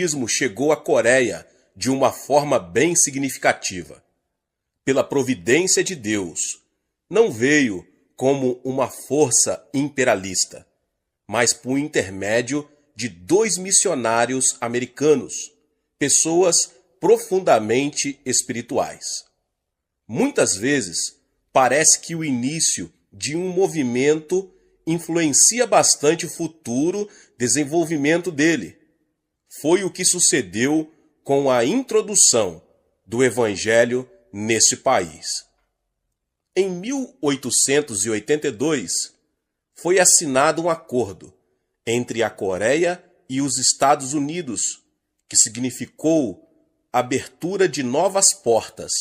Cristianismo chegou à Coreia de uma forma bem significativa. Pela providência de Deus, não veio como uma força imperialista, mas por intermédio de 2 missionários americanos, pessoas profundamente espirituais. Muitas vezes, parece que o início de um movimento influencia bastante o futuro desenvolvimento dele. Foi o que sucedeu com a introdução do Evangelho nesse país. Em 1882, foi assinado um acordo entre a Coreia e os Estados Unidos, que significou abertura de novas portas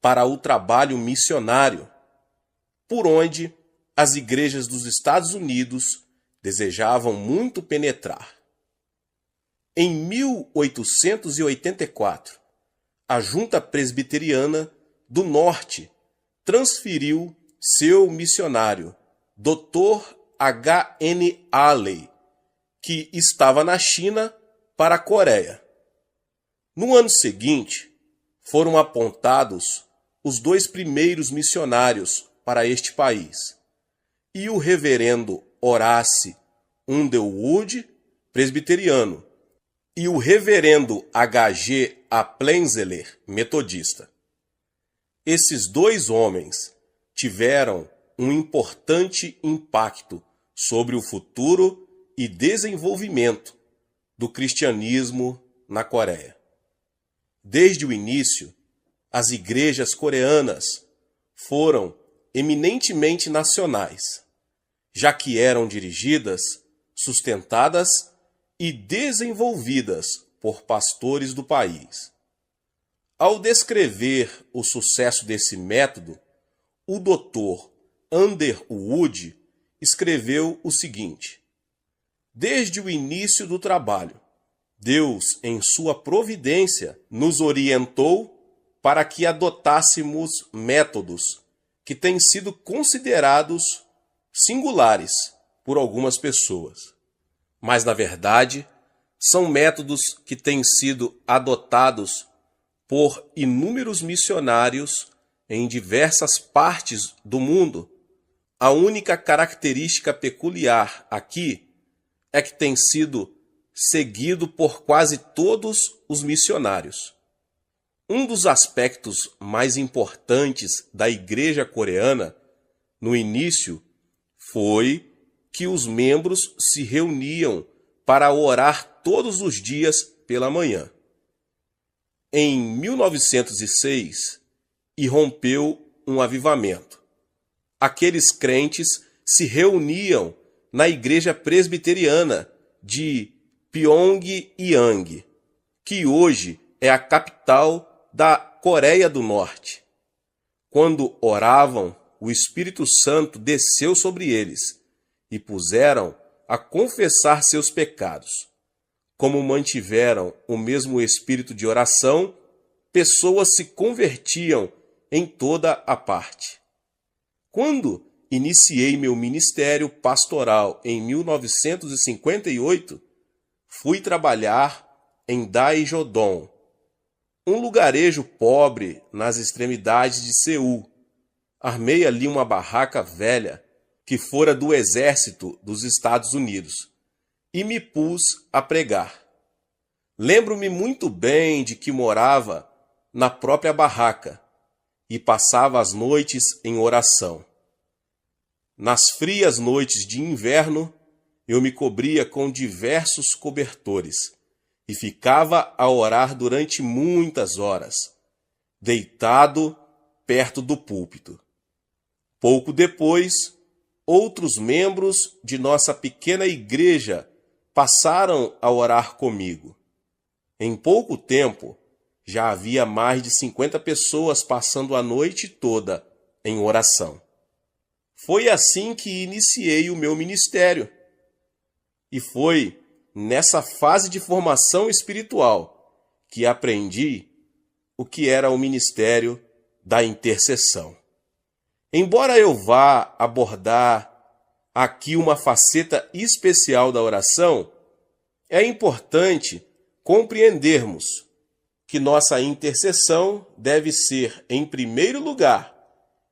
para o trabalho missionário, por onde as igrejas dos Estados Unidos desejavam muito penetrar. Em 1884, a Junta Presbiteriana do Norte transferiu seu missionário, Dr. H. N. Alley, que estava na China, para a Coreia. No ano seguinte, foram apontados os 2 primeiros missionários para este país, e o reverendo Horace Underwood, presbiteriano, e o reverendo H.G. Aplenzeller, metodista. Esses 2 homens tiveram um importante impacto sobre o futuro e desenvolvimento do cristianismo na Coreia. Desde o início, as igrejas coreanas foram eminentemente nacionais, já que eram dirigidas, sustentadas e desenvolvidas por pastores do país. Ao descrever o sucesso desse método, o Dr. Underwood escreveu o seguinte: desde o início do trabalho, Deus, em sua providência, nos orientou para que adotássemos métodos que têm sido considerados singulares por algumas pessoas, mas, na verdade, são métodos que têm sido adotados por inúmeros missionários em diversas partes do mundo. A única característica peculiar aqui é que tem sido seguido por quase todos os missionários. Um dos aspectos mais importantes da igreja coreana, no início, foi que os membros se reuniam para orar todos os dias pela manhã. Em 1906, irrompeu um avivamento. Aqueles crentes se reuniam na igreja presbiteriana de Pyongyang, que hoje é a capital da Coreia do Norte. Quando oravam, o Espírito Santo desceu sobre eles e puseram a confessar seus pecados. Como mantiveram o mesmo espírito de oração, pessoas se convertiam em toda a parte. Quando iniciei meu ministério pastoral em 1958, fui trabalhar em Daejodong, um lugarejo pobre nas extremidades de Seul. Armei ali uma barraca velha que fora do exército dos Estados Unidos e me pus a pregar. Lembro-me muito bem de que morava na própria barraca e passava as noites em oração. Nas frias noites de inverno, eu me cobria com diversos cobertores e ficava a orar durante muitas horas, deitado perto do púlpito. Pouco depois, outros membros de nossa pequena igreja passaram a orar comigo. Em pouco tempo, já havia mais de 50 pessoas passando a noite toda em oração. Foi assim que iniciei o meu ministério. E foi nessa fase de formação espiritual que aprendi o que era o ministério da intercessão. Embora eu vá abordar aqui uma faceta especial da oração, é importante compreendermos que nossa intercessão deve ser, em primeiro lugar,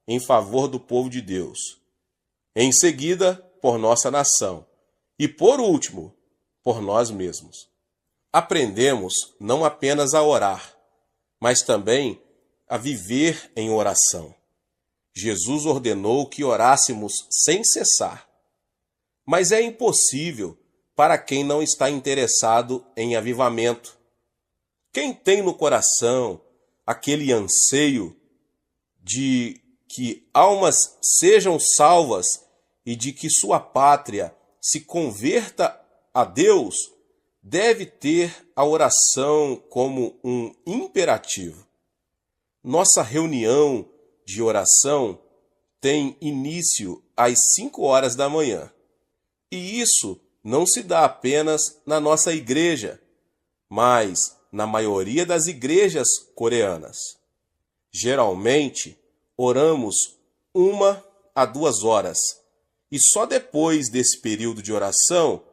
em favor do povo de Deus, em seguida, por nossa nação e, por último, por nós mesmos. Aprendemos não apenas a orar, mas também a viver em oração. Jesus ordenou que orássemos sem cessar, mas é impossível para quem não está interessado em avivamento. Quem tem no coração aquele anseio de que almas sejam salvas e de que sua pátria se converta a Deus, deve ter a oração como um imperativo. Nossa reunião de oração tem início às 5 horas da manhã. E isso não se dá apenas na nossa igreja, mas na maioria das igrejas coreanas. Geralmente, oramos 1 a 2 horas, e só depois desse período de oração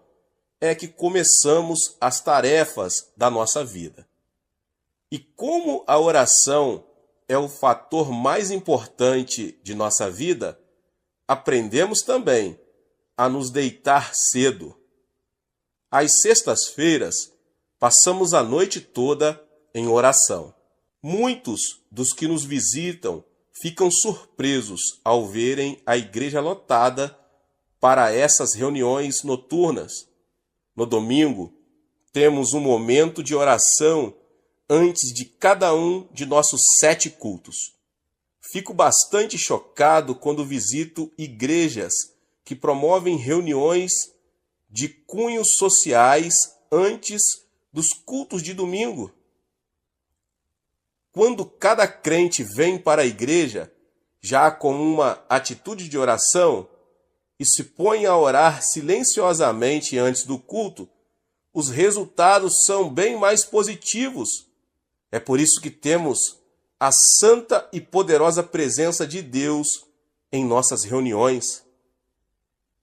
é que começamos as tarefas da nossa vida. E como a oração é o fator mais importante de nossa vida, aprendemos também a nos deitar cedo. Às sextas-feiras, passamos a noite toda em oração. Muitos dos que nos visitam ficam surpresos ao verem a igreja lotada para essas reuniões noturnas. No domingo, temos um momento de oração antes de cada um de nossos 7 cultos. Fico bastante chocado quando visito igrejas que promovem reuniões de cunhos sociais antes dos cultos de domingo. Quando cada crente vem para a igreja, já com uma atitude de oração, e se põe a orar silenciosamente antes do culto, os resultados são bem mais positivos. É por isso que temos a santa e poderosa presença de Deus em nossas reuniões.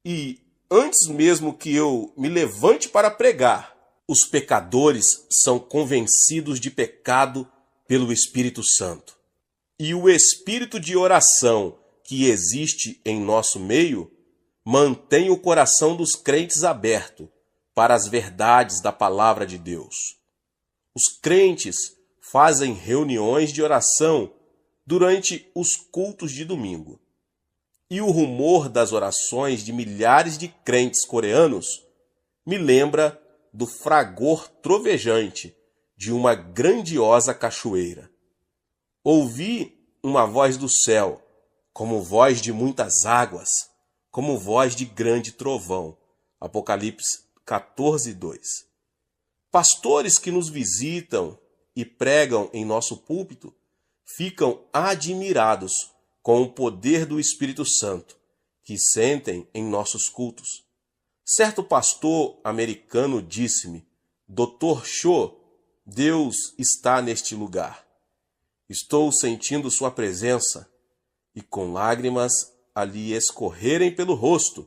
E antes mesmo que eu me levante para pregar, os pecadores são convencidos de pecado pelo Espírito Santo. E o espírito de oração que existe em nosso meio mantém o coração dos crentes aberto para as verdades da palavra de Deus. Os crentes fazem reuniões de oração durante os cultos de domingo. E o rumor das orações de milhares de crentes coreanos me lembra do fragor trovejante de uma grandiosa cachoeira. Ouvi uma voz do céu, como voz de muitas águas, como voz de grande trovão. Apocalipse 14:2. Pastores que nos visitam e pregam em nosso púlpito ficam admirados com o poder do Espírito Santo que sentem em nossos cultos. Certo pastor americano disse-me: Dr. Cho, Deus está neste lugar. Estou sentindo sua presença. E com lágrimas a lhe escorrerem pelo rosto,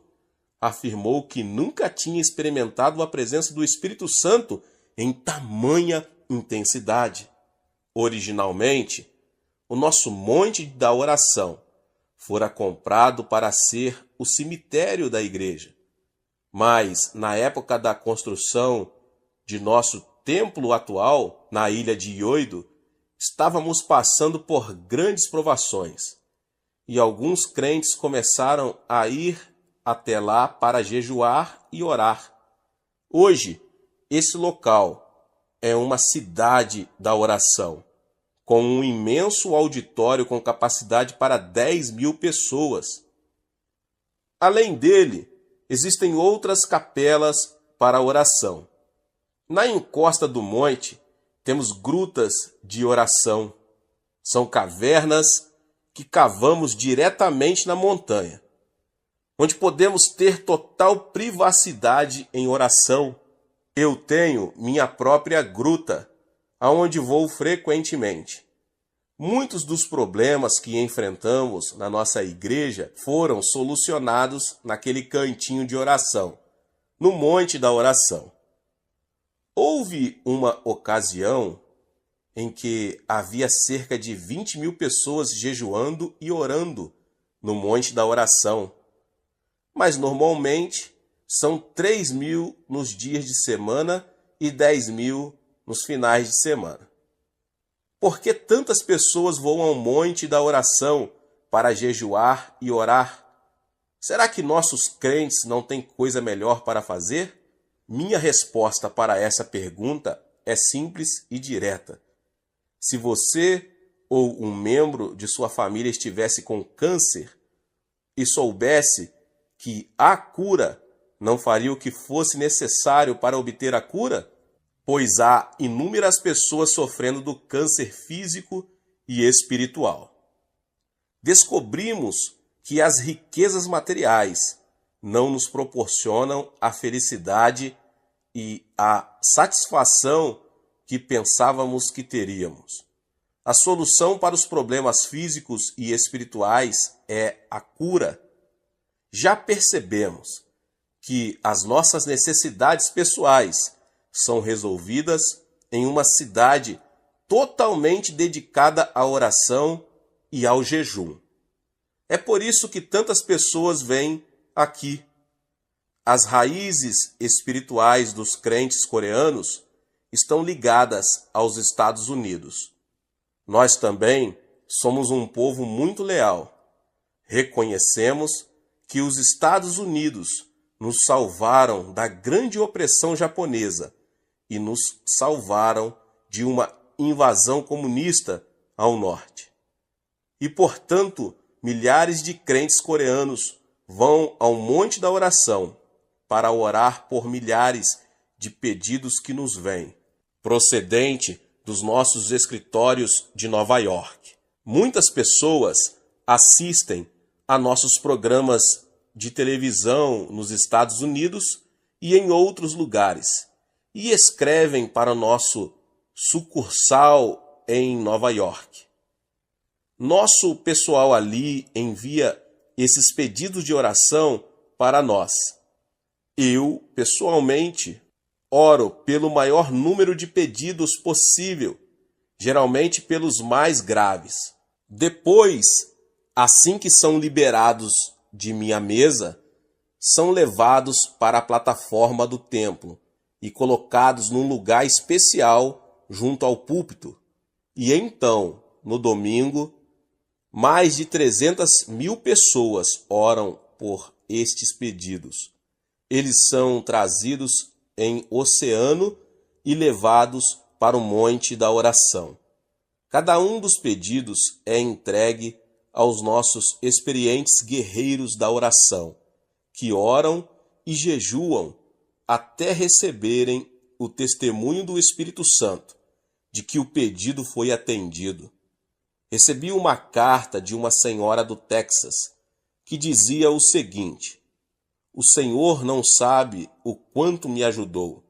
afirmou que nunca tinha experimentado a presença do Espírito Santo em tamanha intensidade. Originalmente, o nosso monte da oração fora comprado para ser o cemitério da igreja. Mas, na época da construção de nosso templo atual, na ilha de Yeouido, estávamos passando por grandes provações. E alguns crentes começaram a ir até lá para jejuar e orar. Hoje, esse local é uma cidade da oração, com um imenso auditório com capacidade para 10.000 pessoas. Além dele, existem outras capelas para oração. Na encosta do monte, temos grutas de oração. São cavernas que cavamos diretamente na montanha, onde podemos ter total privacidade em oração. Eu tenho minha própria gruta, aonde vou frequentemente. Muitos dos problemas que enfrentamos na nossa igreja foram solucionados naquele cantinho de oração, no Monte da Oração. Houve uma ocasião em que havia cerca de 20.000 pessoas jejuando e orando no Monte da Oração, mas normalmente são 3.000 nos dias de semana e 10.000 nos finais de semana. Por que tantas pessoas vão ao Monte da Oração para jejuar e orar? Será que nossos crentes não têm coisa melhor para fazer? Minha resposta para essa pergunta é simples e direta. Se você ou um membro de sua família estivesse com câncer e soubesse que há cura, não faria o que fosse necessário para obter a cura? Pois há inúmeras pessoas sofrendo do câncer físico e espiritual. Descobrimos que as riquezas materiais não nos proporcionam a felicidade e a satisfação que pensávamos que teríamos. A solução para os problemas físicos e espirituais é a cura. Já percebemos que as nossas necessidades pessoais são resolvidas em uma cidade totalmente dedicada à oração e ao jejum. É por isso que tantas pessoas vêm aqui. As raízes espirituais dos crentes coreanos estão ligadas aos Estados Unidos. Nós também somos um povo muito leal. Reconhecemos que os Estados Unidos nos salvaram da grande opressão japonesa e nos salvaram de uma invasão comunista ao norte. E, portanto, milhares de crentes coreanos vão ao Monte da Oração para orar por milhares de pedidos que nos vêm, procedente dos nossos escritórios de Nova York. Muitas pessoas assistem a nossos programas de televisão nos Estados Unidos e em outros lugares e escrevem para o nosso sucursal em Nova York. Nosso pessoal ali envia esses pedidos de oração para nós. Eu, pessoalmente, oro pelo maior número de pedidos possível, geralmente pelos mais graves. Depois, assim que são liberados de minha mesa, são levados para a plataforma do templo e colocados num lugar especial junto ao púlpito. E então, no domingo, mais de 300.000 pessoas oram por estes pedidos. Eles são trazidos em oceano e levados para o Monte da Oração. Cada um dos pedidos é entregue aos nossos experientes guerreiros da oração, que oram e jejuam até receberem o testemunho do Espírito Santo de que o pedido foi atendido. Recebi uma carta de uma senhora do Texas que dizia o seguinte: "O Senhor não sabe o quanto me ajudou.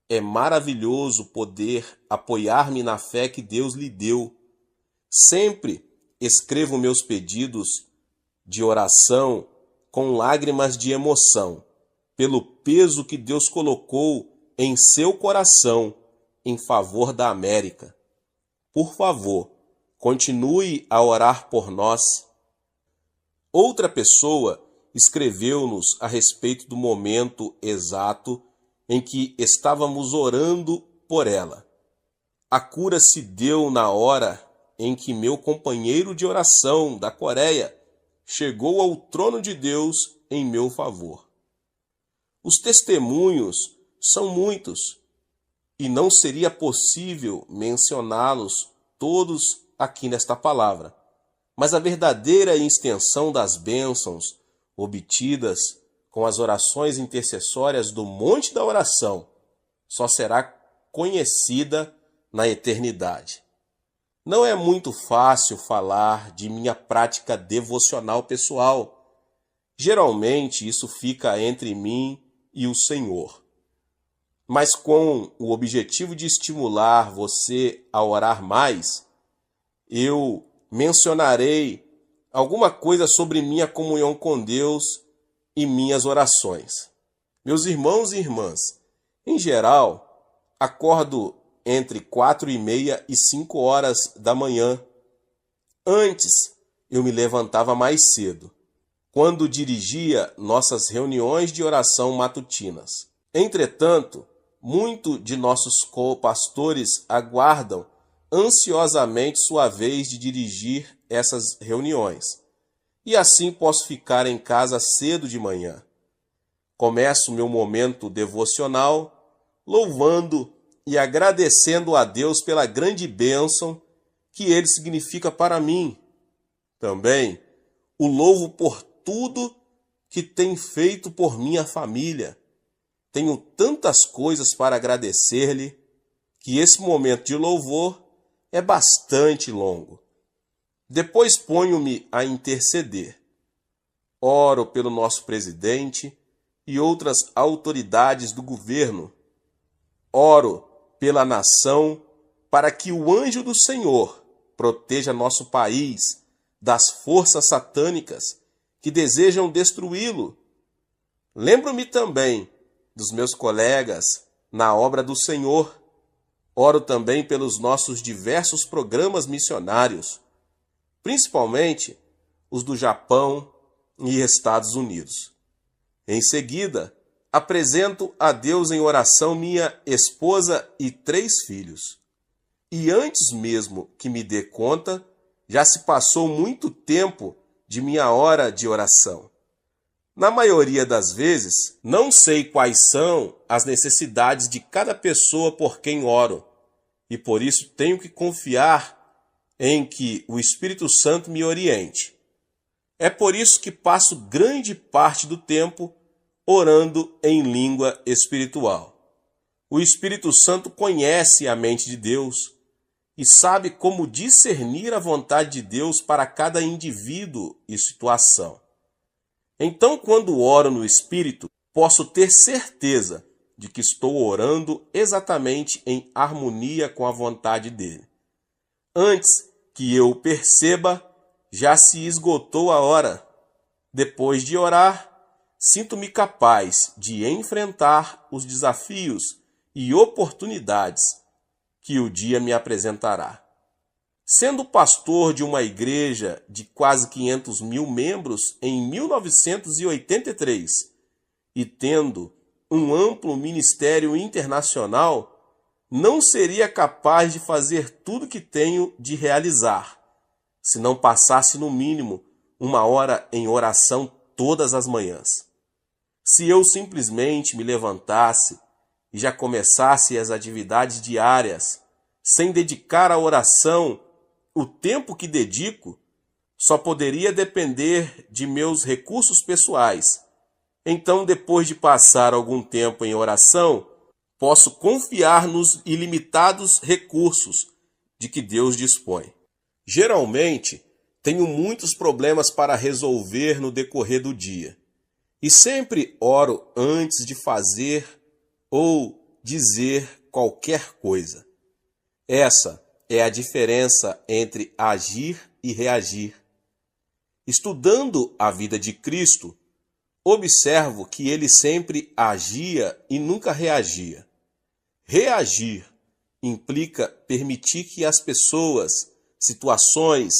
É maravilhoso poder apoiar-me na fé que Deus lhe deu. Sempre escrevo meus pedidos de oração com lágrimas de emoção, pelo peso que Deus colocou em seu coração em favor da América. Por favor, continue a orar por nós." Outra pessoa escreveu-nos a respeito do momento exato em que estávamos orando por ela. A cura se deu na hora em que meu companheiro de oração da Coreia chegou ao trono de Deus em meu favor. Os testemunhos são muitos e não seria possível mencioná-los todos aqui nesta palavra, mas a verdadeira extensão das bênçãos obtidas com as orações intercessórias do Monte da Oração só será conhecida na eternidade. Não é muito fácil falar de minha prática devocional pessoal. Geralmente isso fica entre mim e o Senhor. Mas com o objetivo de estimular você a orar mais, eu mencionarei alguma coisa sobre minha comunhão com Deus e minhas orações. Meus irmãos e irmãs, em geral, Acordo entre 4:30 e 5 horas da manhã. Antes, eu me levantava mais cedo, quando dirigia nossas reuniões de oração matutinas. Entretanto, muitos de nossos co-pastores aguardam ansiosamente sua vez de dirigir essas reuniões, e assim posso ficar em casa cedo de manhã. Começo meu momento devocional louvando e agradecendo a Deus pela grande bênção que Ele significa para mim. Também o louvo por tudo que tem feito por minha família. Tenho tantas coisas para agradecer-lhe que esse momento de louvor é bastante longo. Depois ponho-me a interceder. Oro pelo nosso presidente e outras autoridades do governo. Oro pela nação para que o anjo do Senhor proteja nosso país das forças satânicas que desejam destruí-lo. Lembro-me também dos meus colegas na obra do Senhor. Oro também pelos nossos diversos programas missionários, principalmente os do Japão e Estados Unidos. Em seguida, apresento a Deus em oração minha esposa e 3 filhos. E antes mesmo que me dê conta, já se passou muito tempo de minha hora de oração. Na maioria das vezes, não sei quais são as necessidades de cada pessoa por quem oro, e por isso tenho que confiar em que o Espírito Santo me oriente. É por isso que passo grande parte do tempo orando em língua espiritual. O Espírito Santo conhece a mente de Deus e sabe como discernir a vontade de Deus para cada indivíduo e situação. Então, quando oro no Espírito, posso ter certeza de que estou orando exatamente em harmonia com a vontade dele. Antes que eu perceba, já se esgotou a hora. Depois de orar, sinto-me capaz de enfrentar os desafios e oportunidades que o dia me apresentará. Sendo pastor de uma igreja de quase 500 mil membros em 1983 e tendo um amplo ministério internacional, não seria capaz de fazer tudo que tenho de realizar, se não passasse no mínimo 1 hora em oração todas as manhãs. Se eu simplesmente me levantasse e já começasse as atividades diárias, sem dedicar à oração o tempo que dedico, só poderia depender de meus recursos pessoais. Então, depois de passar algum tempo em oração, posso confiar nos ilimitados recursos de que Deus dispõe. Geralmente, tenho muitos problemas para resolver no decorrer do dia, e sempre oro antes de fazer ou dizer qualquer coisa. Essa é a diferença entre agir e reagir. Estudando a vida de Cristo, observo que ele sempre agia e nunca reagia. Reagir implica permitir que as pessoas, situações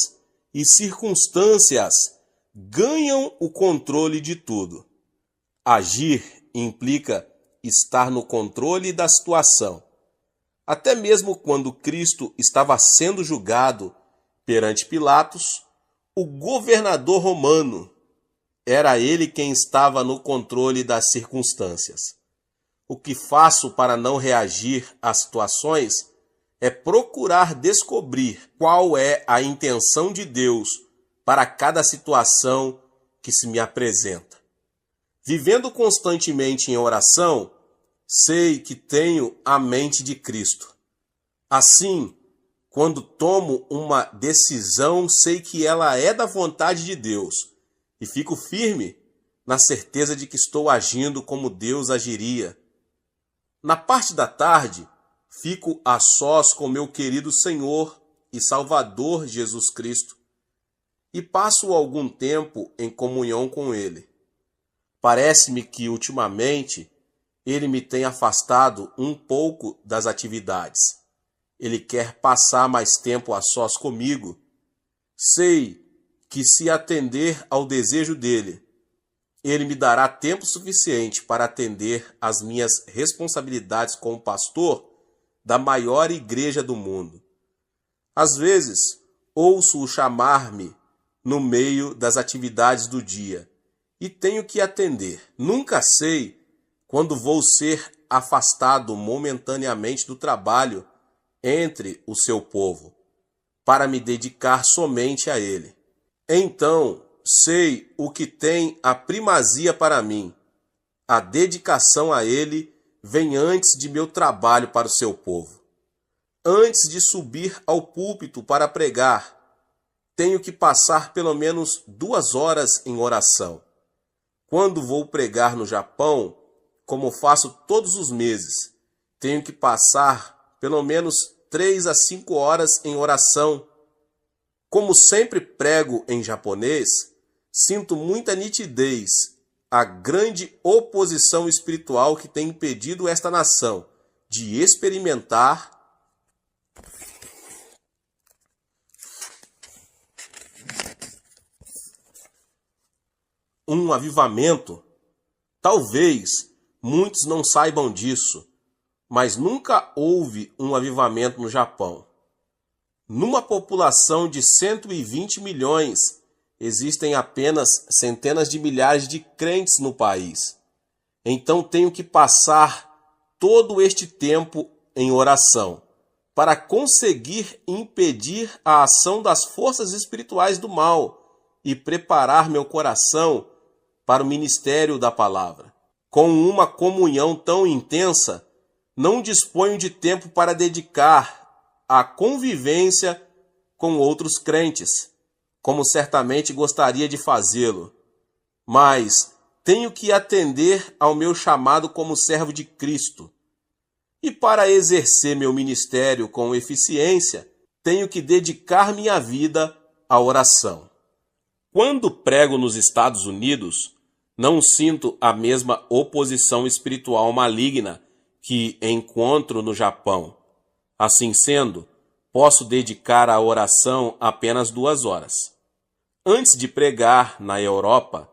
e circunstâncias ganham o controle de tudo. Agir implica estar no controle da situação. Até mesmo quando Cristo estava sendo julgado perante Pilatos, o governador romano, era ele quem estava no controle das circunstâncias. O que faço para não reagir às situações é procurar descobrir qual é a intenção de Deus para cada situação que se me apresenta. Vivendo constantemente em oração, sei que tenho a mente de Cristo. Assim, quando tomo uma decisão, sei que ela é da vontade de Deus e fico firme na certeza de que estou agindo como Deus agiria. Na parte da tarde, fico a sós com meu querido Senhor e Salvador Jesus Cristo e passo algum tempo em comunhão com Ele. Parece-me que, ultimamente, ele me tem afastado um pouco das atividades. Ele quer passar mais tempo a sós comigo. Sei que, se atender ao desejo dele, ele me dará tempo suficiente para atender às minhas responsabilidades como pastor da maior igreja do mundo. Às vezes, ouço-o chamar-me no meio das atividades do dia e tenho que atender. Nunca sei quando vou ser afastado momentaneamente do trabalho entre o seu povo, para me dedicar somente a ele. Então, sei o que tem a primazia para mim. A dedicação a ele vem antes de meu trabalho para o seu povo. Antes de subir ao púlpito para pregar, tenho que passar pelo menos 2 horas em oração. Quando vou pregar no Japão, como faço todos os meses, tenho que passar pelo menos 3 a 5 horas em oração. Como sempre prego em japonês, sinto muita nitidez a grande oposição espiritual que tem impedido esta nação de experimentar um avivamento. Talvez muitos não saibam disso, mas nunca houve um avivamento no Japão. Numa população de 120 milhões, existem apenas centenas de milhares de crentes no país. Então tenho que passar todo este tempo em oração para conseguir impedir a ação das forças espirituais do mal e preparar meu coração para o ministério da palavra. Com uma comunhão tão intensa, não disponho de tempo para dedicar à convivência com outros crentes, como certamente gostaria de fazê-lo, mas tenho que atender ao meu chamado como servo de Cristo. E para exercer meu ministério com eficiência, tenho que dedicar minha vida à oração. Quando prego nos Estados Unidos, não sinto a mesma oposição espiritual maligna que encontro no Japão. Assim sendo, posso dedicar à oração apenas 2 horas. Antes de pregar na Europa,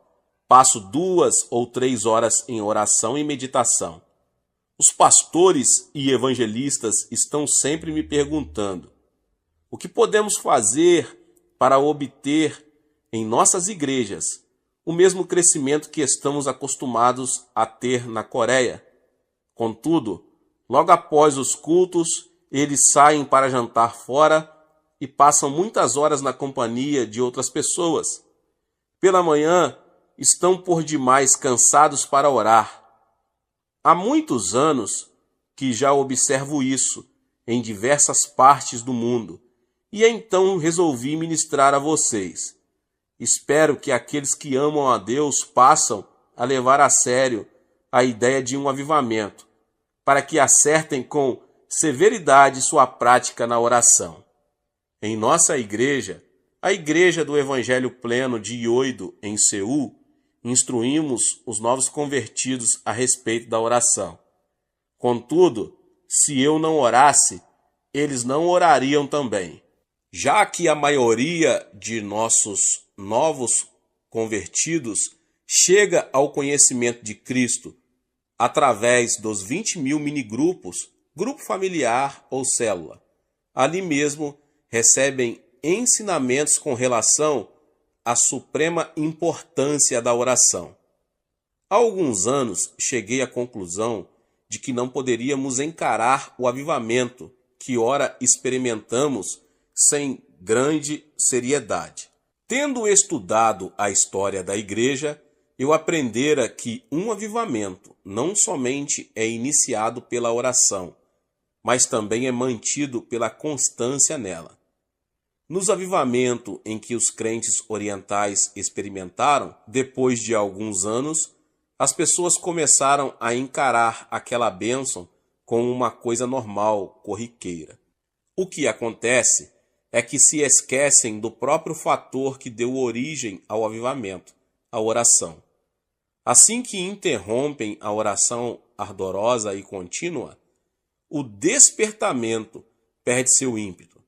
passo 2 ou 3 horas em oração e meditação. Os pastores e evangelistas estão sempre me perguntando: o que podemos fazer para obter em nossas igrejas o mesmo crescimento que estamos acostumados a ter na Coreia? Contudo, logo após os cultos, eles saem para jantar fora e passam muitas horas na companhia de outras pessoas. Pela manhã, estão por demais cansados para orar. Há muitos anos que já observo isso em diversas partes do mundo, e então resolvi ministrar a vocês. Espero que aqueles que amam a Deus passam a levar a sério a ideia de um avivamento, para que acertem com severidade sua prática na oração. Em nossa igreja, a Igreja do Evangelho Pleno de Yoido, em Seul, instruímos os novos convertidos a respeito da oração. Contudo, se eu não orasse, eles não orariam também. Já que a maioria de nossos novos convertidos chega ao conhecimento de Cristo através dos 20.000 minigrupos, grupo familiar ou célula. Ali mesmo recebem ensinamentos com relação à suprema importância da oração. Há alguns anos cheguei à conclusão de que não poderíamos encarar o avivamento que ora experimentamos sem grande seriedade. Tendo estudado a história da igreja, eu aprendera que um avivamento não somente é iniciado pela oração, mas também é mantido pela constância nela. Nos avivamentos em que os crentes orientais experimentaram, depois de alguns anos, as pessoas começaram a encarar aquela bênção como uma coisa normal, corriqueira. O que acontece é que se esquecem do próprio fator que deu origem ao avivamento, a oração. Assim que interrompem a oração ardorosa e contínua, o despertamento perde seu ímpeto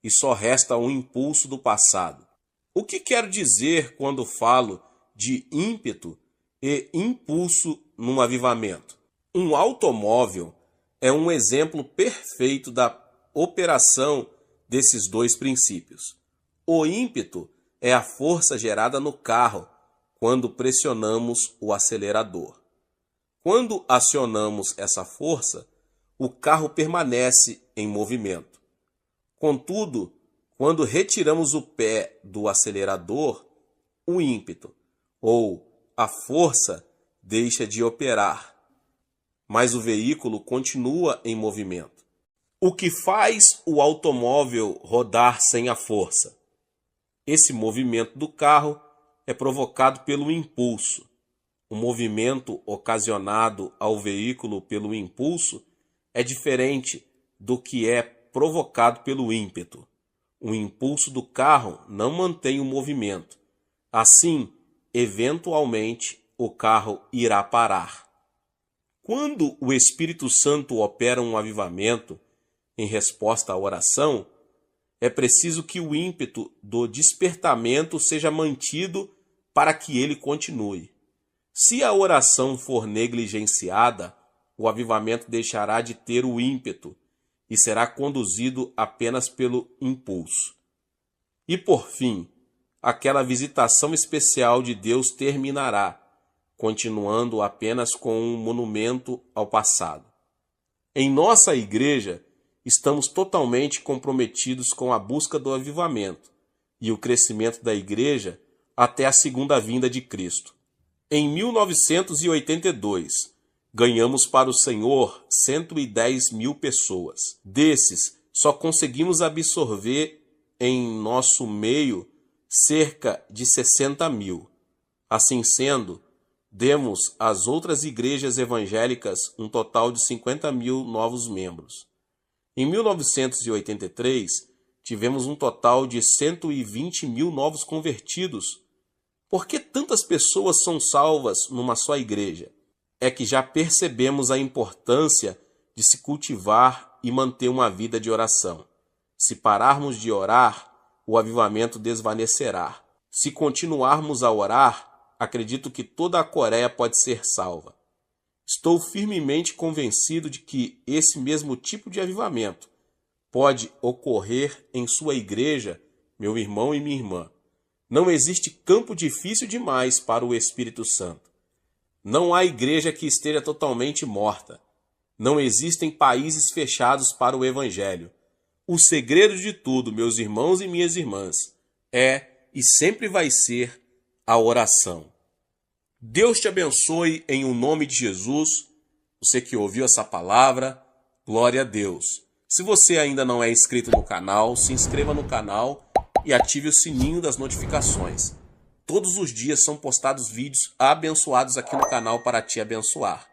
e só resta um impulso do passado. O que quero dizer quando falo de ímpeto e impulso num avivamento? Um automóvel é um exemplo perfeito da operação desses dois princípios. O ímpeto é a força gerada no carro quando pressionamos o acelerador. Quando acionamos essa força, o carro permanece em movimento. Contudo, quando retiramos o pé do acelerador, o ímpeto, ou a força, deixa de operar, mas o veículo continua em movimento. O que faz o automóvel rodar sem a força? Esse movimento do carro é provocado pelo impulso. O movimento ocasionado ao veículo pelo impulso é diferente do que é provocado pelo ímpeto. O impulso do carro não mantém o movimento. Assim, eventualmente, o carro irá parar. Quando o Espírito Santo opera um avivamento em resposta à oração, é preciso que o ímpeto do despertamento seja mantido para que ele continue. Se a oração for negligenciada, o avivamento deixará de ter o ímpeto e será conduzido apenas pelo impulso. E por fim, aquela visitação especial de Deus terminará, continuando apenas com um monumento ao passado. Em nossa igreja, estamos totalmente comprometidos com a busca do avivamento e o crescimento da igreja até a segunda vinda de Cristo. Em 1982, ganhamos para o Senhor 110 mil pessoas. Desses, só conseguimos absorver em nosso meio cerca de 60 mil. Assim sendo, demos às outras igrejas evangélicas um total de 50 mil novos membros. Em 1983, tivemos um total de 120 mil novos convertidos. Por que tantas pessoas são salvas numa só igreja? É que já percebemos a importância de se cultivar e manter uma vida de oração. Se pararmos de orar, o avivamento desvanecerá. Se continuarmos a orar, acredito que toda a Coreia pode ser salva. Estou firmemente convencido de que esse mesmo tipo de avivamento pode ocorrer em sua igreja, meu irmão e minha irmã. Não existe campo difícil demais para o Espírito Santo. Não há igreja que esteja totalmente morta. Não existem países fechados para o Evangelho. O segredo de tudo, meus irmãos e minhas irmãs, é e sempre vai ser a oração. Deus te abençoe em o nome de Jesus. Você que ouviu essa palavra, glória a Deus. Se você ainda não é inscrito no canal, se inscreva no canal e ative o sininho das notificações. Todos os dias são postados vídeos abençoados aqui no canal para te abençoar.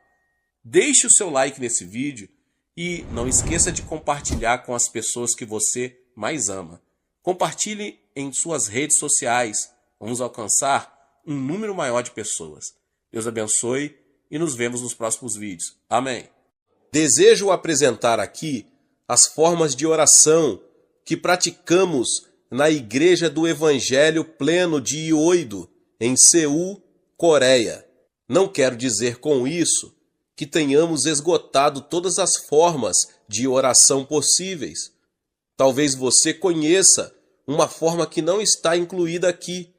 Deixe o seu like nesse vídeo e não esqueça de compartilhar com as pessoas que você mais ama. Compartilhe em suas redes sociais. Vamos alcançar um número maior de pessoas. Deus abençoe e nos vemos nos próximos vídeos. Amém. Desejo apresentar aqui as formas de oração que praticamos na Igreja do Evangelho Pleno de Ioido, em Seul, Coreia. Não quero dizer com isso que tenhamos esgotado todas as formas de oração possíveis. Talvez você conheça uma forma que não está incluída aqui.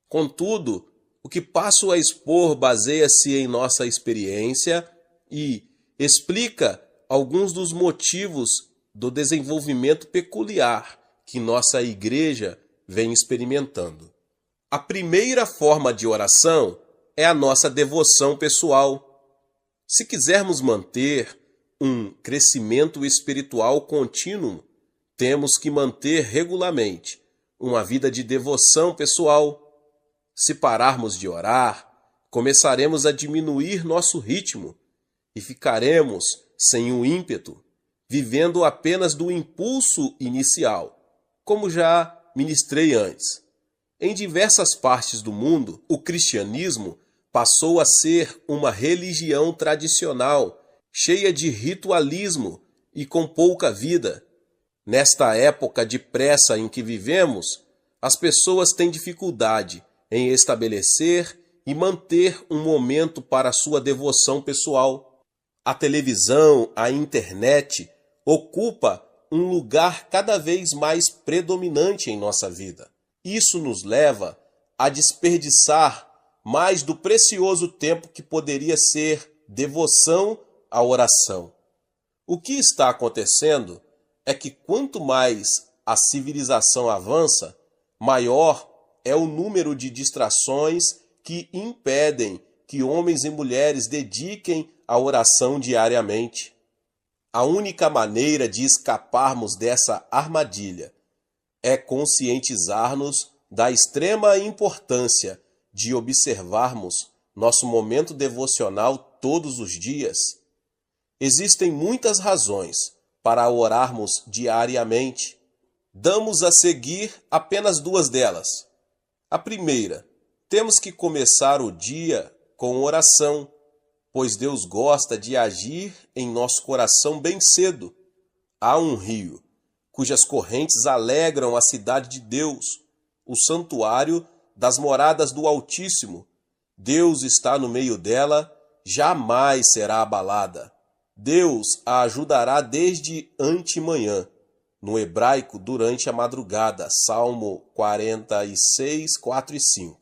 Contudo, o que passo a expor baseia-se em nossa experiência e explica alguns dos motivos do desenvolvimento peculiar que nossa igreja vem experimentando. A primeira forma de oração é a nossa devoção pessoal. Se quisermos manter um crescimento espiritual contínuo, temos que manter regularmente uma vida de devoção pessoal. Se pararmos de orar, começaremos a diminuir nosso ritmo e ficaremos sem o ímpeto, vivendo apenas do impulso inicial, como já ministrei antes. Em diversas partes do mundo, o cristianismo passou a ser uma religião tradicional, cheia de ritualismo e com pouca vida. Nesta época de pressa em que vivemos, as pessoas têm dificuldade em estabelecer e manter um momento para sua devoção pessoal. A televisão, a internet, ocupa um lugar cada vez mais predominante em nossa vida. Isso nos leva a desperdiçar mais do precioso tempo que poderia ser devoção à oração. O que está acontecendo é que quanto mais a civilização avança, maior é o número de distrações que impedem que homens e mulheres dediquem a oração diariamente. A única maneira de escaparmos dessa armadilha é conscientizar-nos da extrema importância de observarmos nosso momento devocional todos os dias. Existem muitas razões para orarmos diariamente. Damos a seguir apenas duas delas. A primeira, temos que começar o dia com oração, pois Deus gosta de agir em nosso coração bem cedo. Há um rio, cujas correntes alegram a cidade de Deus, o santuário das moradas do Altíssimo. Deus está no meio dela, jamais será abalada. Deus a ajudará desde antemanhã. No hebraico, durante a madrugada. Salmo 46, 4 e 5.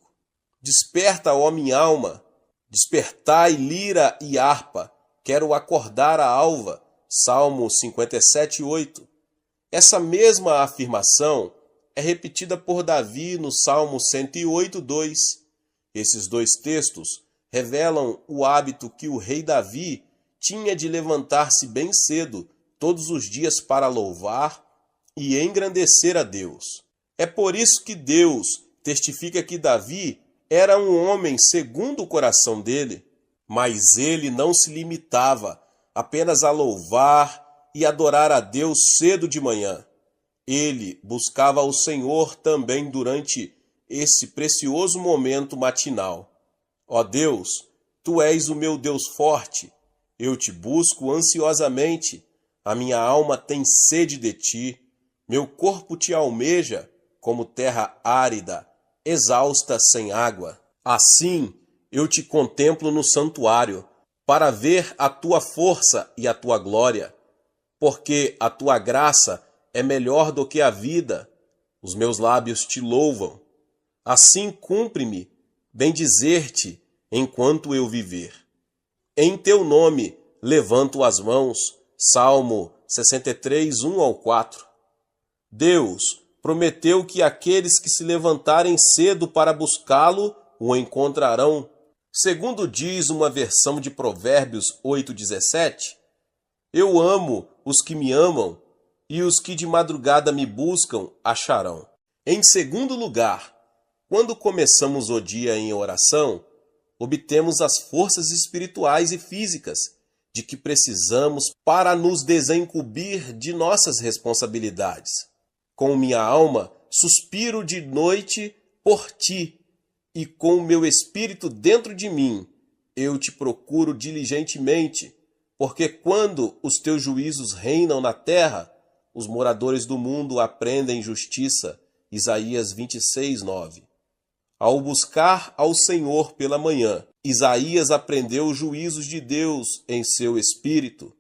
Desperta, ó minha alma, despertai lira e harpa, quero acordar a alva. Salmo 57, 8. Essa mesma afirmação é repetida por Davi no Salmo 108, 2. Esses dois textos revelam o hábito que o rei Davi tinha de levantar-se bem cedo, todos os dias, para louvar e engrandecer a Deus. É por isso que Deus testifica que Davi era um homem segundo o coração dele, mas ele não se limitava apenas a louvar e adorar a Deus cedo de manhã. Ele buscava o Senhor também durante esse precioso momento matinal. Ó Deus, Tu és o meu Deus forte, eu te busco ansiosamente, a minha alma tem sede de Ti, meu corpo Te almeja como terra árida, exausta sem água. Assim eu Te contemplo no santuário, para ver a Tua força e a Tua glória, porque a Tua graça é melhor do que a vida, os meus lábios Te louvam. Assim cumpre-me bendizer-Te enquanto eu viver. Em Teu nome levanto as mãos. Salmo 63, 1 ao 4. Deus prometeu que aqueles que se levantarem cedo para buscá-lo o encontrarão. Segundo diz uma versão de Provérbios 8:17, eu amo os que me amam, e os que de madrugada me buscam acharão. Em segundo lugar, quando começamos o dia em oração, obtemos as forças espirituais e físicas de que precisamos para nos desincumbir de nossas responsabilidades. Com minha alma, suspiro de noite por Ti, e com o meu espírito dentro de mim, eu Te procuro diligentemente, porque quando os Teus juízos reinam na terra, os moradores do mundo aprendem justiça. Isaías 26, 9. Ao buscar ao Senhor pela manhã, Isaías aprendeu os juízos de Deus em seu espírito.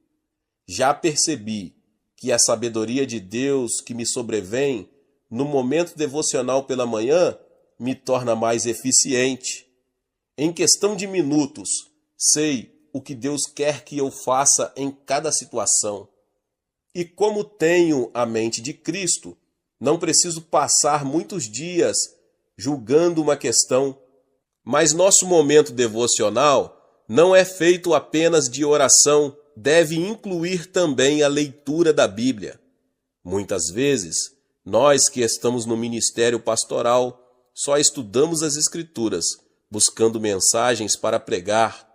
Já percebi que a sabedoria de Deus que me sobrevém no momento devocional pela manhã me torna mais eficiente. Em questão de minutos, sei o que Deus quer que eu faça em cada situação. E como tenho a mente de Cristo, não preciso passar muitos dias julgando uma questão. Mas nosso momento devocional não é feito apenas de oração, deve incluir também a leitura da Bíblia. Muitas vezes, nós que estamos no ministério pastoral, só estudamos as Escrituras, buscando mensagens para pregar.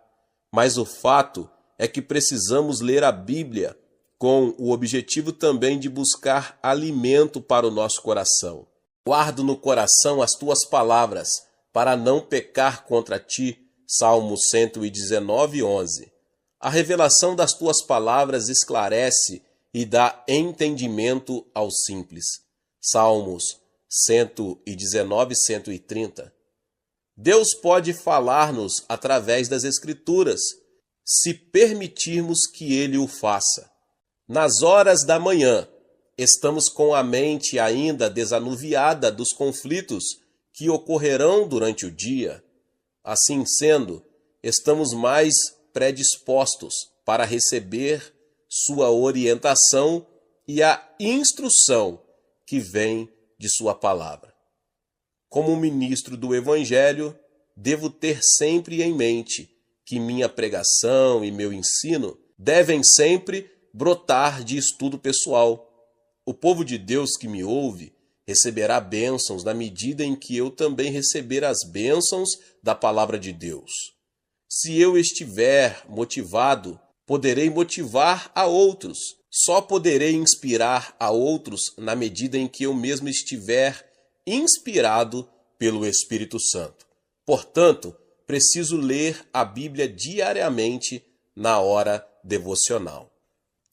Mas o fato é que precisamos ler a Bíblia com o objetivo também de buscar alimento para o nosso coração. Guardo no coração as Tuas palavras, para não pecar contra Ti. Salmos 119:11. A revelação das tuas palavras esclarece e dá entendimento aos simples. Salmos 119:130. Deus pode falar-nos através das Escrituras, se permitirmos que Ele o faça. Nas horas da manhã, estamos com a mente ainda desanuviada dos conflitos que ocorrerão durante o dia. Assim sendo, estamos mais predispostos para receber sua orientação e a instrução que vem de sua palavra. Como ministro do Evangelho, devo ter sempre em mente que minha pregação e meu ensino devem sempre brotar de estudo pessoal. O povo de Deus que me ouve receberá bênçãos na medida em que eu também receber as bênçãos da palavra de Deus. Se eu estiver motivado, poderei motivar a outros. Só poderei inspirar a outros na medida em que eu mesmo estiver inspirado pelo Espírito Santo. Portanto, preciso ler a Bíblia diariamente na hora devocional.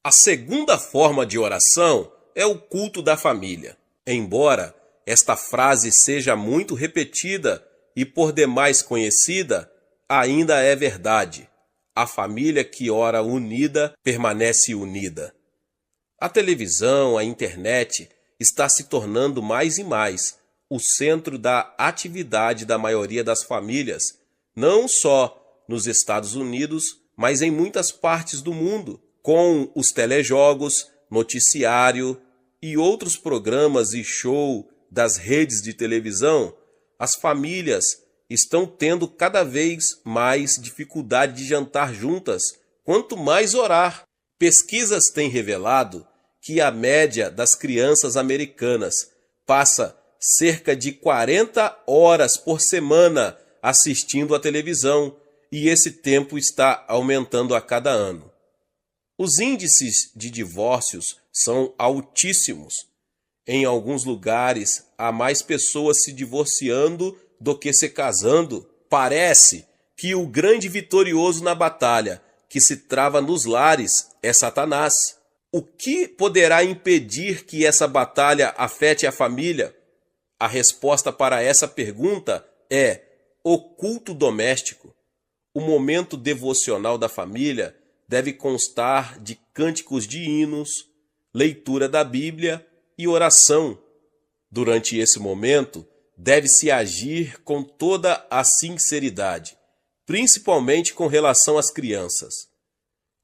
A segunda forma de oração é o culto da família. Embora esta frase seja muito repetida e por demais conhecida, ainda é verdade. A família que ora unida permanece unida. A televisão, a internet, está se tornando mais e mais o centro da atividade da maioria das famílias, não só nos Estados Unidos, mas em muitas partes do mundo, com os telejogos, noticiário e outros programas e show das redes de televisão. As famílias estão tendo cada vez mais dificuldade de jantar juntas, quanto mais orar. Pesquisas têm revelado que a média das crianças americanas passa cerca de 40 horas por semana assistindo à televisão, e esse tempo está aumentando a cada ano. Os índices de divórcios são altíssimos. Em alguns lugares, há mais pessoas se divorciando do que se casando. Parece que o grande vitorioso na batalha que se trava nos lares é Satanás. O que poderá impedir que essa batalha afete a família? A resposta para essa pergunta é o culto doméstico. O momento devocional da família deve constar de cânticos de hinos, leitura da Bíblia e oração. Durante esse momento, deve-se agir com toda a sinceridade, principalmente com relação às crianças.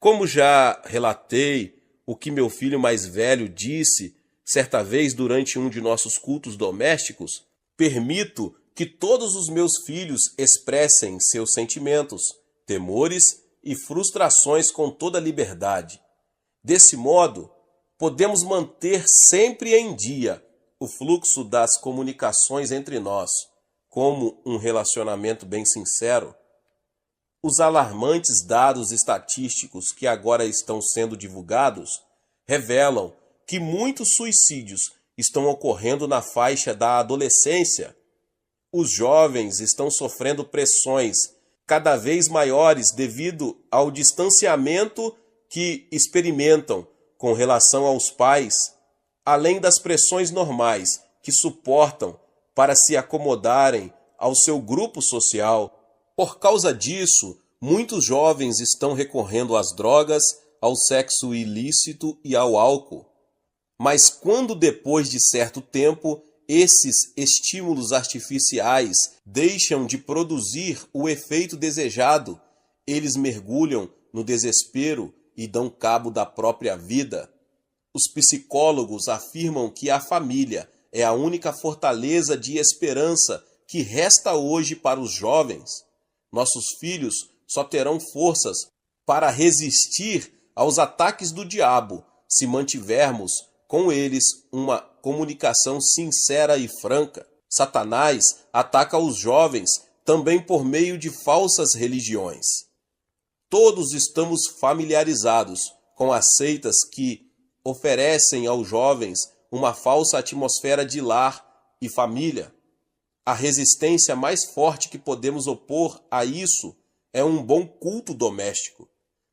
Como já relatei o que meu filho mais velho disse certa vez durante um de nossos cultos domésticos, permito que todos os meus filhos expressem seus sentimentos, temores e frustrações com toda liberdade. Desse modo, podemos manter sempre em dia o fluxo das comunicações entre nós, como um relacionamento bem sincero. Os alarmantes dados estatísticos que agora estão sendo divulgados revelam que muitos suicídios estão ocorrendo na faixa da adolescência. Os jovens estão sofrendo pressões cada vez maiores devido ao distanciamento que experimentam com relação aos pais, além das pressões normais que suportam para se acomodarem ao seu grupo social. Por causa disso, muitos jovens estão recorrendo às drogas, ao sexo ilícito e ao álcool. Mas quando depois de certo tempo esses estímulos artificiais deixam de produzir o efeito desejado, eles mergulham no desespero e dão cabo da própria vida. Os psicólogos afirmam que a família é a única fortaleza de esperança que resta hoje para os jovens. Nossos filhos só terão forças para resistir aos ataques do diabo se mantivermos com eles uma comunicação sincera e franca. Satanás ataca os jovens também por meio de falsas religiões. Todos estamos familiarizados com as seitas que oferecem aos jovens uma falsa atmosfera de lar e família. a resistência mais forte que podemos opor a isso é um bom culto doméstico.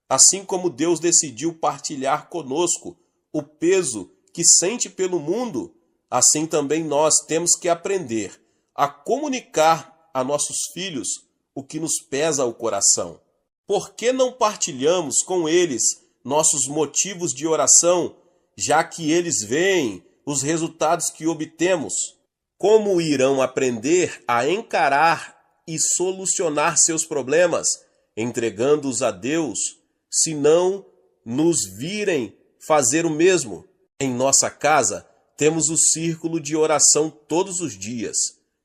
Assim como Deus decidiu partilhar conosco o peso que sente pelo mundo, assim também nós temos que aprender a comunicar a nossos filhos o que nos pesa ao coração. Por que não partilhamos com eles nossos motivos de oração, já que eles veem os resultados que obtemos? Como irão aprender a encarar e solucionar seus problemas, entregando-os a Deus, se não nos virem fazer o mesmo? Em nossa casa, temos o círculo de oração todos os dias.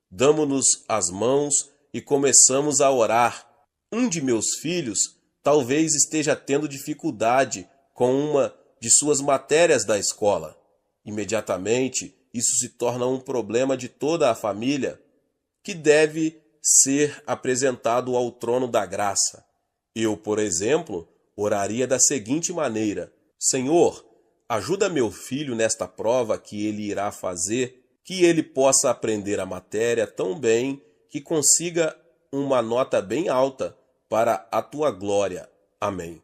Damos-nos as mãos e começamos a orar. Um de meus filhos talvez esteja tendo dificuldade com uma de suas matérias da escola. Imediatamente, isso se torna um problema de toda a família, que deve ser apresentado ao trono da graça. Eu, por exemplo, oraria da seguinte maneira: Senhor, ajuda meu filho nesta prova que ele irá fazer, que ele possa aprender a matéria tão bem que consiga uma nota bem alta para a tua glória. Amém.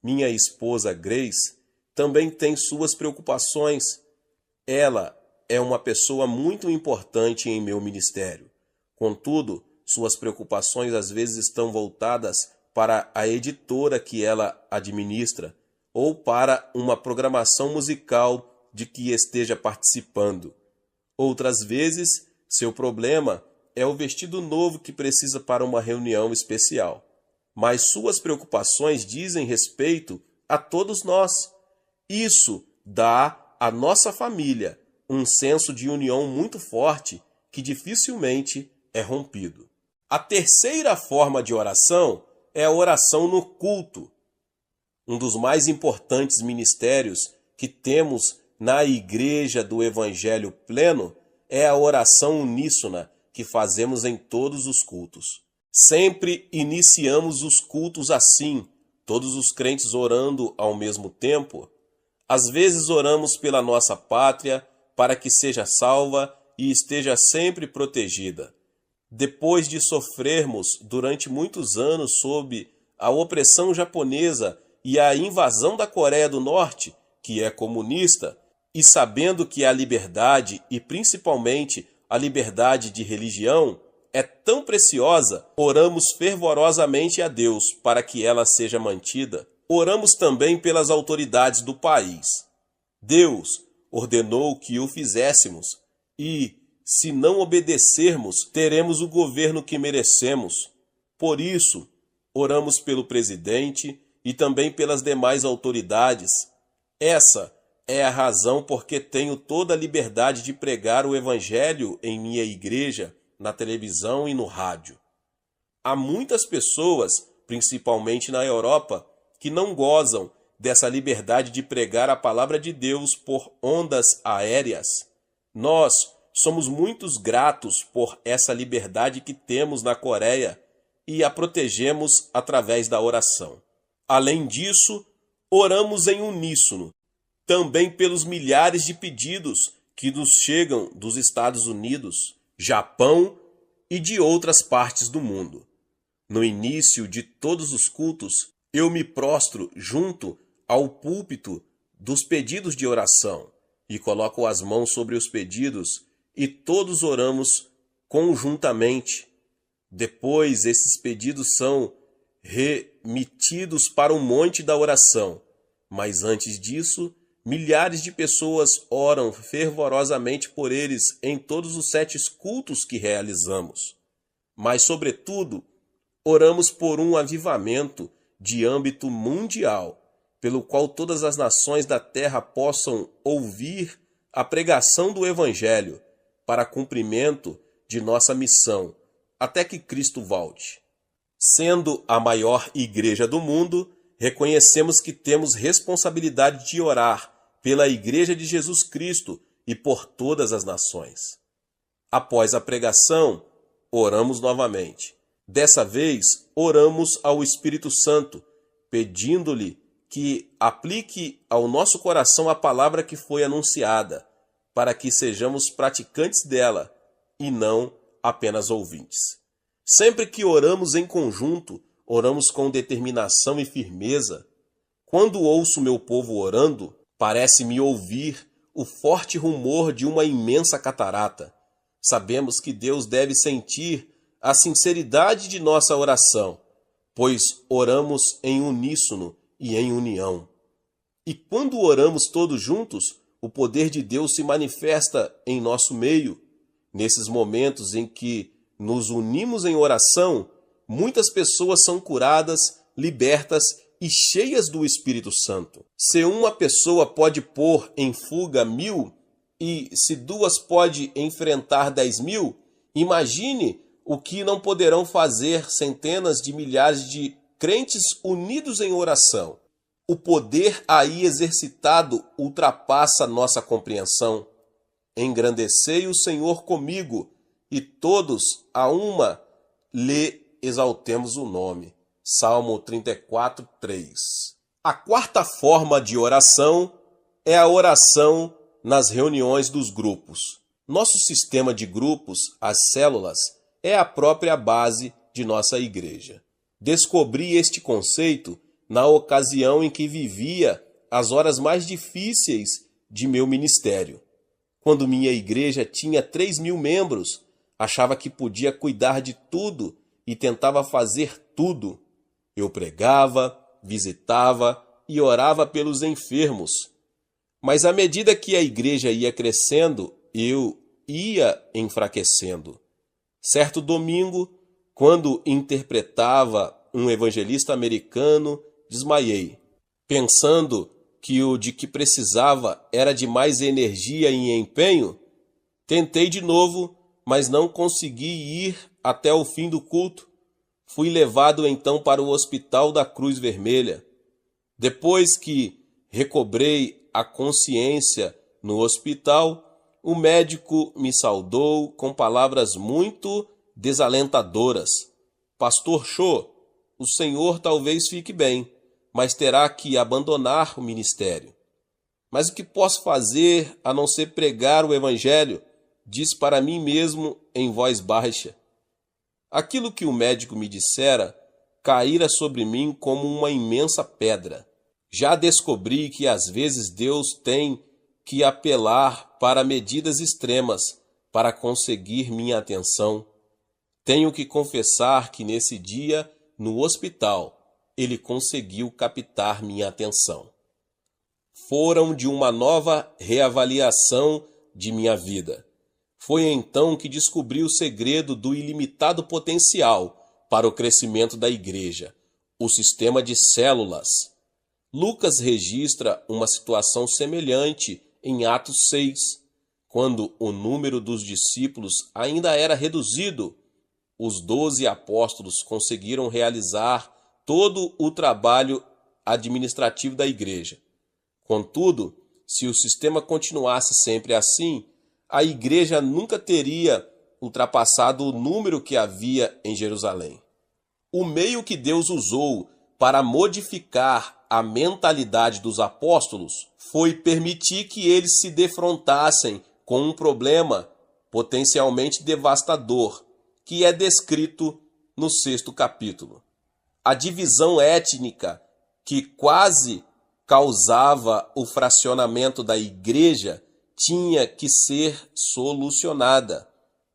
Minha esposa Grace também tem suas preocupações. Ela é uma pessoa muito importante em meu ministério. Contudo, suas preocupações às vezes estão voltadas para a editora que ela administra ou para uma programação musical de que esteja participando. Outras vezes, seu problema é o vestido novo que precisa para uma reunião especial. Mas suas preocupações dizem respeito a todos nós. Isso dá à nossa família um senso de união muito forte que dificilmente é rompido. A terceira forma de oração é a oração no culto. Um dos mais importantes ministérios que temos na Igreja do Evangelho Pleno é a oração uníssona que fazemos em todos os cultos. Sempre iniciamos os cultos assim, todos os crentes orando ao mesmo tempo. Às vezes oramos pela nossa pátria, para que seja salva e esteja sempre protegida. Depois de sofrermos durante muitos anos sob a opressão japonesa e a invasão da Coreia do Norte, que é comunista, e sabendo que a liberdade, e principalmente a liberdade de religião, é tão preciosa, oramos fervorosamente a Deus para que ela seja mantida. Oramos também pelas autoridades do país. Deus ordenou que o fizéssemos e, se não obedecermos, teremos o governo que merecemos. Por isso, oramos pelo presidente e também pelas demais autoridades. Essa é a razão porque tenho toda a liberdade de pregar o Evangelho em minha igreja, na televisão e no rádio. Há muitas pessoas, principalmente na Europa, que não gozam dessa liberdade de pregar a palavra de Deus por ondas aéreas. Nós somos muito gratos por essa liberdade que temos na Coreia e a protegemos através da oração. Além disso, oramos em uníssono, também pelos milhares de pedidos que nos chegam dos Estados Unidos, Japão e de outras partes do mundo. No início de todos os cultos, eu me prostro junto ao púlpito dos pedidos de oração e coloco as mãos sobre os pedidos e todos oramos conjuntamente. Depois, esses pedidos são remetidos para o monte da oração. Mas antes disso, milhares de pessoas oram fervorosamente por eles em todos os 7 cultos que realizamos. Mas, sobretudo, oramos por um avivamento de âmbito mundial, pelo qual todas as nações da terra possam ouvir a pregação do Evangelho para cumprimento de nossa missão, até que Cristo volte. Sendo a maior igreja do mundo, reconhecemos que temos responsabilidade de orar pela Igreja de Jesus Cristo e por todas as nações. Após a pregação, oramos novamente. Dessa vez, oramos ao Espírito Santo, pedindo-lhe que aplique ao nosso coração a palavra que foi anunciada, para que sejamos praticantes dela e não apenas ouvintes. Sempre que oramos em conjunto, oramos com determinação e firmeza. Quando ouço meu povo orando, parece-me ouvir o forte rumor de uma imensa catarata. Sabemos que Deus deve sentir a sinceridade de nossa oração, pois oramos em uníssono e em união. E quando oramos todos juntos, o poder de Deus se manifesta em nosso meio. Nesses momentos em que nos unimos em oração, muitas pessoas são curadas, libertas e cheias do Espírito Santo. Se uma pessoa pode pôr em fuga 1000 e se 2 pode enfrentar 10.000, imagine o que não poderão fazer centenas de milhares de crentes unidos em oração. O poder aí exercitado ultrapassa nossa compreensão. Engrandecei o Senhor comigo, e todos a uma lhe exaltemos o nome. Salmo 34, 3. A quarta forma de oração é a oração nas reuniões dos grupos. Nosso sistema de grupos, as células, é a própria base de nossa igreja. Descobri este conceito na ocasião em que vivia as horas mais difíceis de meu ministério. Quando minha igreja tinha 3.000 membros, achava que podia cuidar de tudo e tentava fazer tudo. Eu pregava, visitava e orava pelos enfermos. Mas à medida que a igreja ia crescendo, eu ia enfraquecendo. Certo domingo, quando interpretava um evangelista americano, desmaiei, pensando que o de que precisava era de mais energia e empenho. Tentei de novo, mas não consegui ir até o fim do culto. Fui levado então para o Hospital da Cruz Vermelha. Depois que recobrei a consciência no hospital, o médico me saudou com palavras muito desalentadoras. Pastor Cho, o senhor talvez fique bem, mas terá que abandonar o ministério. Mas o que posso fazer a não ser pregar o evangelho? Disse para mim mesmo em voz baixa. Aquilo que o médico me dissera caíra sobre mim como uma imensa pedra. Já descobri que às vezes Deus tem que apelar para medidas extremas para conseguir minha atenção. Tenho que confessar que nesse dia, no hospital, ele conseguiu captar minha atenção. Foram de uma nova reavaliação de minha vida. Foi então que descobri o segredo do ilimitado potencial para o crescimento da igreja, o sistema de células. Lucas registra uma situação semelhante em Atos 6, quando o número dos discípulos ainda era reduzido. Os 12 apóstolos conseguiram realizar todo o trabalho administrativo da igreja. Contudo, se o sistema continuasse sempre assim, a igreja nunca teria ultrapassado o número que havia em Jerusalém. O meio que Deus usou para modificar a mentalidade dos apóstolos foi permitir que eles se defrontassem com um problema potencialmente devastador, que é descrito no 6º capítulo. A divisão étnica que quase causava o fracionamento da igreja tinha que ser solucionada.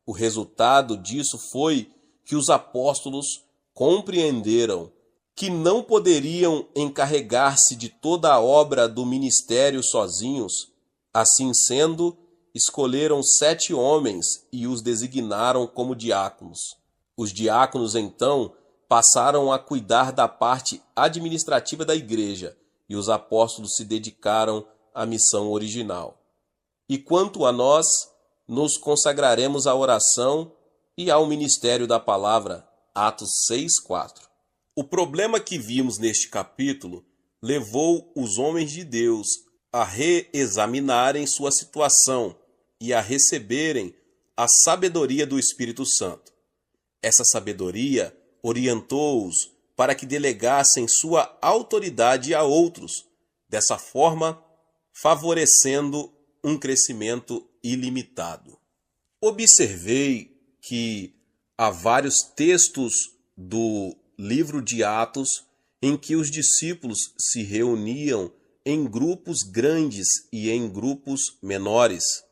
O resultado disso foi que os apóstolos compreenderam que não poderiam encarregar-se de toda a obra do ministério sozinhos. Assim sendo, escolheram 7 homens e os designaram como diáconos. Os diáconos, então, passaram a cuidar da parte administrativa da igreja e os apóstolos se dedicaram à missão original. E quanto a nós, nos consagraremos à oração e ao ministério da palavra. Atos 6:4. O problema que vimos neste capítulo levou os homens de Deus a reexaminarem sua situação e a receberem a sabedoria do Espírito Santo. Essa sabedoria orientou-os para que delegassem sua autoridade a outros, dessa forma favorecendo um crescimento ilimitado. Observei que há vários textos do livro de Atos em que os discípulos se reuniam em grupos grandes e em grupos menores.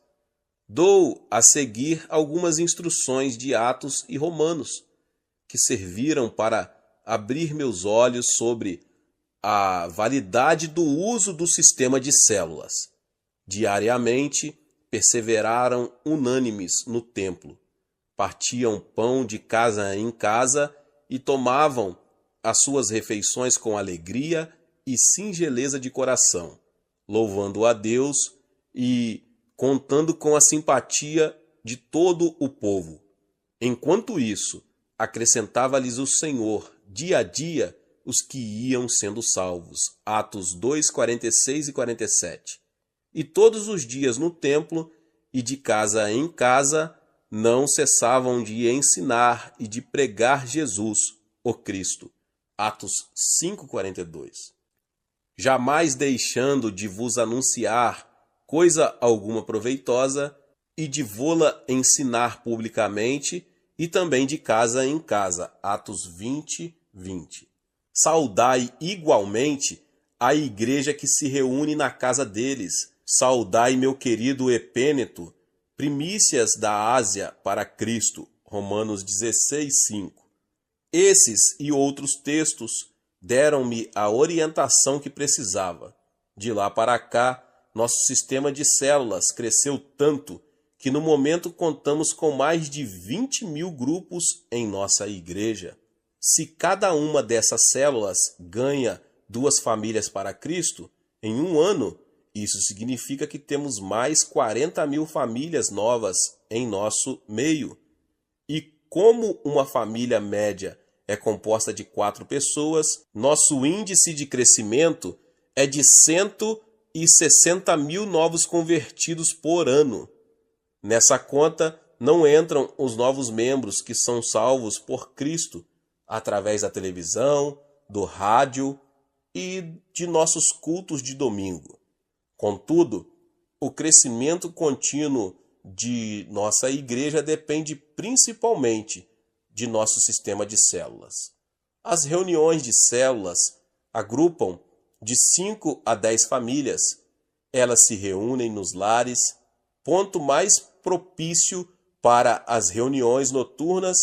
Dou a seguir algumas instruções de Atos e Romanos, que serviram para abrir meus olhos sobre a validade do uso do sistema de células. Diariamente, perseveraram unânimes no templo, partiam pão de casa em casa e tomavam as suas refeições com alegria e singeleza de coração, louvando a Deus e contando com a simpatia de todo o povo. Enquanto isso, acrescentava-lhes o Senhor, dia a dia, os que iam sendo salvos. Atos 2, 46 e 47. E todos os dias no templo e de casa em casa não cessavam de ensinar e de pregar Jesus, o Cristo. Atos 5, 42. Jamais deixando de vos anunciar coisa alguma proveitosa e de vô-la ensinar publicamente e também de casa em casa. Atos 20, 20. Saudai igualmente a igreja que se reúne na casa deles. Saudai meu querido Epêneto, primícias da Ásia para Cristo. Romanos 16, 5. Esses e outros textos deram-me a orientação que precisava. De lá para cá, nosso sistema de células cresceu tanto que no momento contamos com mais de 20 mil grupos em nossa igreja. Se cada uma dessas células ganha 2 famílias para Cristo, em um ano, isso significa que temos mais 40 mil famílias novas em nosso meio. E como uma família média é composta de 4 pessoas, nosso índice de crescimento é de 160 mil novos convertidos por ano. Nessa conta não entram os novos membros que são salvos por Cristo através da televisão, do rádio e de nossos cultos de domingo. Contudo, o crescimento contínuo de nossa igreja depende principalmente de nosso sistema de células. As reuniões de células agrupam de 5 a 10 famílias. Elas se reúnem nos lares, ponto mais propício para as reuniões noturnas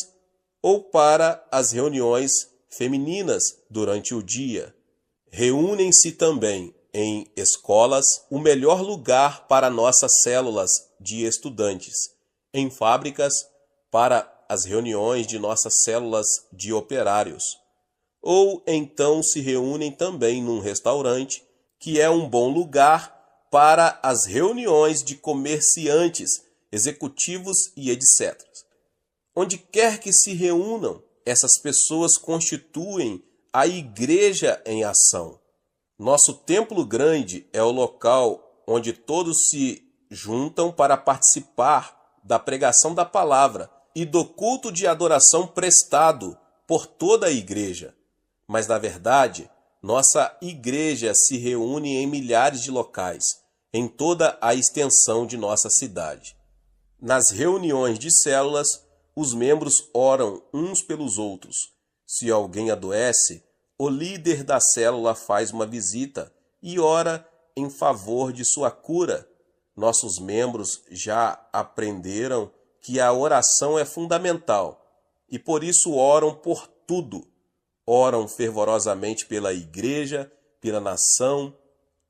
ou para as reuniões femininas durante o dia. Reúnem-se também em escolas, o melhor lugar para nossas células de estudantes, em fábricas, para as reuniões de nossas células de operários. Ou então se reúnem também num restaurante, que é um bom lugar para as reuniões de comerciantes, executivos e etc. Onde quer que se reúnam, essas pessoas constituem a igreja em ação. Nosso templo grande é o local onde todos se juntam para participar da pregação da palavra e do culto de adoração prestado por toda a igreja. Mas, na verdade, nossa igreja se reúne em milhares de locais, em toda a extensão de nossa cidade. Nas reuniões de células, os membros oram uns pelos outros. Se alguém adoece, o líder da célula faz uma visita e ora em favor de sua cura. Nossos membros já aprenderam que a oração é fundamental e por isso oram por tudo. Oram fervorosamente pela igreja, pela nação,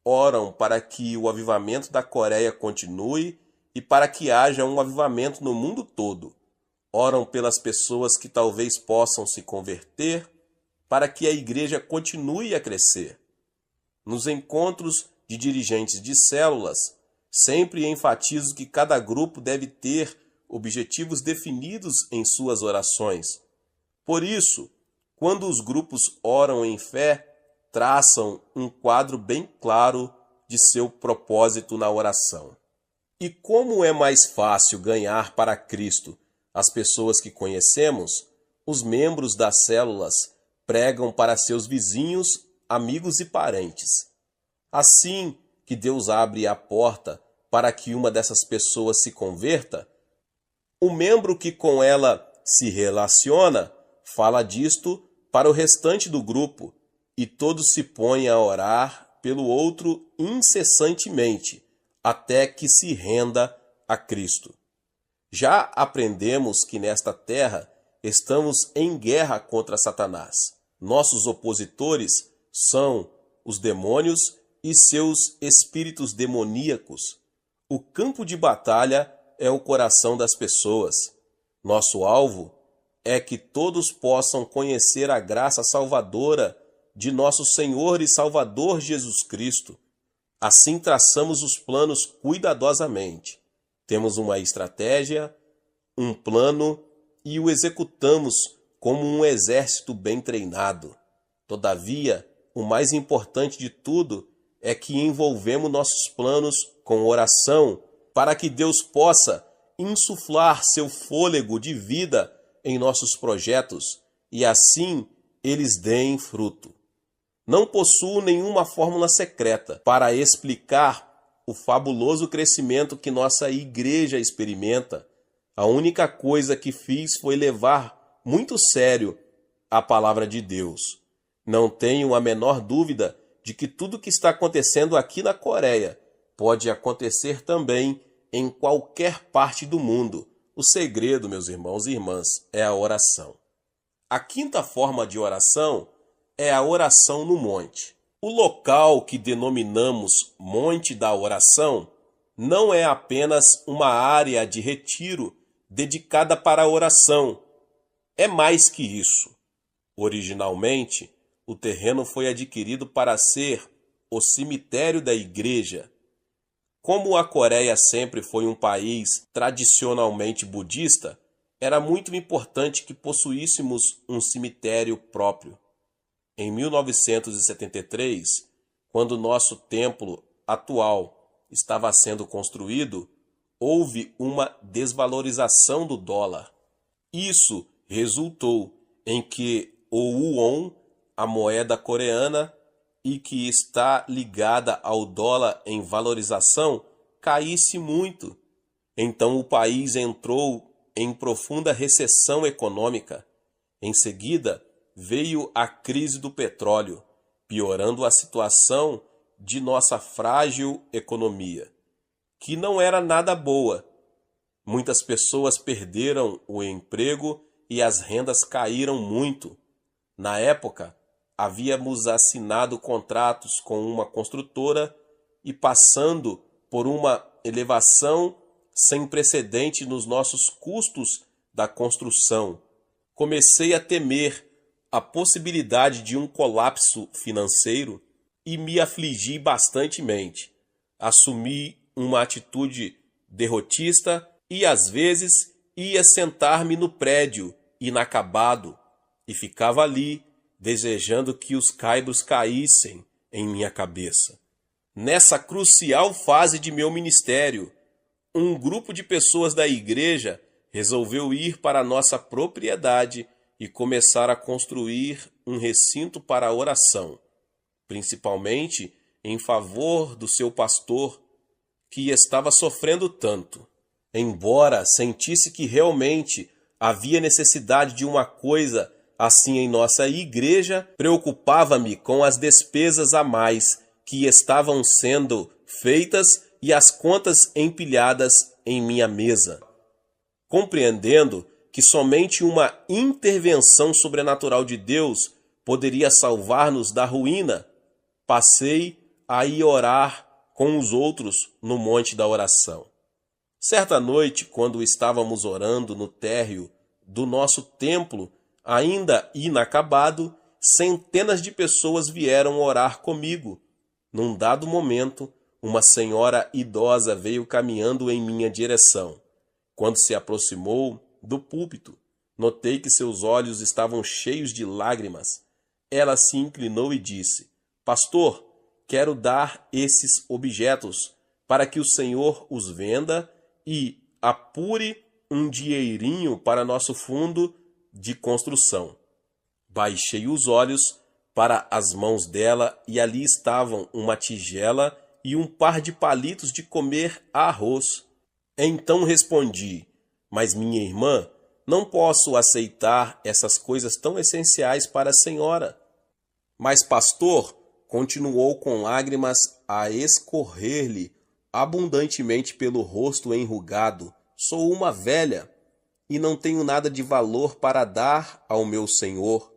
oram para que o avivamento da Coreia continue e para que haja um avivamento no mundo todo. Oram pelas pessoas que talvez possam se converter, para que a igreja continue a crescer. Nos encontros de dirigentes de células, sempre enfatizo que cada grupo deve ter objetivos definidos em suas orações. Por isso, quando os grupos oram em fé, traçam um quadro bem claro de seu propósito na oração. E como é mais fácil ganhar para Cristo as pessoas que conhecemos, os membros das células pregam para seus vizinhos, amigos e parentes. Assim que Deus abre a porta para que uma dessas pessoas se converta, O membro que com ela se relaciona fala disto para o restante do grupo, e todos se põem a orar pelo outro incessantemente, até que se renda a Cristo. Já aprendemos que nesta terra estamos em guerra contra Satanás. Nossos opositores são os demônios e seus espíritos demoníacos. O campo de batalha é o coração das pessoas. Nosso alvo é que todos possam conhecer a graça salvadora de nosso Senhor e Salvador Jesus Cristo. Assim traçamos os planos cuidadosamente. Temos uma estratégia, um plano e o executamos como um exército bem treinado. Todavia, o mais importante de tudo é que envolvemos nossos planos com oração para que Deus possa insuflar seu fôlego de vida em nossos projetos e assim eles deem fruto. Não possuo nenhuma fórmula secreta para explicar o fabuloso crescimento que nossa igreja experimenta. A única coisa que fiz foi levar muito sério a palavra de Deus. Não tenho a menor dúvida de que tudo que está acontecendo aqui na Coreia pode acontecer também em qualquer parte do mundo. O segredo, meus irmãos e irmãs, é a oração. A quinta forma de oração é a oração no monte. O local que denominamos Monte da Oração não é apenas uma área de retiro dedicada para a oração. É mais que isso. Originalmente, o terreno foi adquirido para ser o cemitério da igreja. Como a Coreia sempre foi um país tradicionalmente budista, era muito importante que possuíssemos um cemitério próprio. Em 1973, quando nosso templo atual estava sendo construído, houve uma desvalorização do dólar. Isso resultou em que o won, a moeda coreana, e que está ligada ao dólar em valorização, caísse muito. Então o país entrou em profunda recessão econômica. Em seguida, veio a crise do petróleo, piorando a situação de nossa frágil economia, que não era nada boa. Muitas pessoas perderam o emprego e as rendas caíram muito. Na época, havíamos assinado contratos com uma construtora e passando por uma elevação sem precedente nos nossos custos da construção. Comecei a temer a possibilidade de um colapso financeiro e me afligi bastantemente. Assumi uma atitude derrotista e às vezes ia sentar-me no prédio inacabado e ficava ali desejando que os caibros caíssem em minha cabeça. Nessa crucial fase de meu ministério, um grupo de pessoas da igreja resolveu ir para nossa propriedade e começar a construir um recinto para a oração, principalmente em favor do seu pastor, que estava sofrendo tanto. Embora sentisse que realmente havia necessidade de uma coisa assim em nossa igreja, preocupava-me com as despesas a mais que estavam sendo feitas e as contas empilhadas em minha mesa. Compreendendo que somente uma intervenção sobrenatural de Deus poderia salvar-nos da ruína, passei a ir orar com os outros no Monte da Oração. Certa noite, quando estávamos orando no térreo do nosso templo, ainda inacabado, centenas de pessoas vieram orar comigo. Num dado momento, uma senhora idosa veio caminhando em minha direção. Quando se aproximou do púlpito, notei que seus olhos estavam cheios de lágrimas. Ela se inclinou e disse: Pastor, quero dar esses objetos para que o Senhor os venda e apure um dinheirinho para nosso fundo de construção. Baixei os olhos para as mãos dela e ali estavam uma tigela e um par de palitos de comer arroz. Então respondi: Mas, minha irmã, não posso aceitar essas coisas tão essenciais para a senhora. Mas, pastor, continuou com lágrimas a escorrer-lhe abundantemente pelo rosto enrugado, sou uma velha e não tenho nada de valor para dar ao meu Senhor.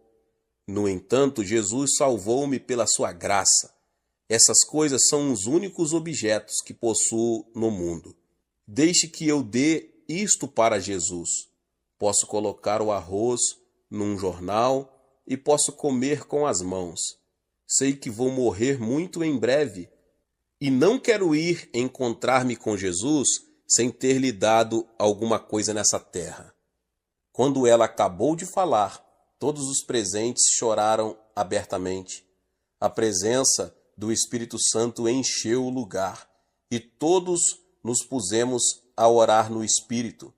No entanto, Jesus salvou-me pela sua graça. Essas coisas são os únicos objetos que possuo no mundo. Deixe que eu dê isto para Jesus. Posso colocar o arroz num jornal e posso comer com as mãos. Sei que vou morrer muito em breve e não quero ir encontrar-me com Jesus sem ter lhe dado alguma coisa nessa terra. Quando ela acabou de falar, todos os presentes choraram abertamente. A presença do Espírito Santo encheu o lugar e todos nos pusemos a orar no Espírito.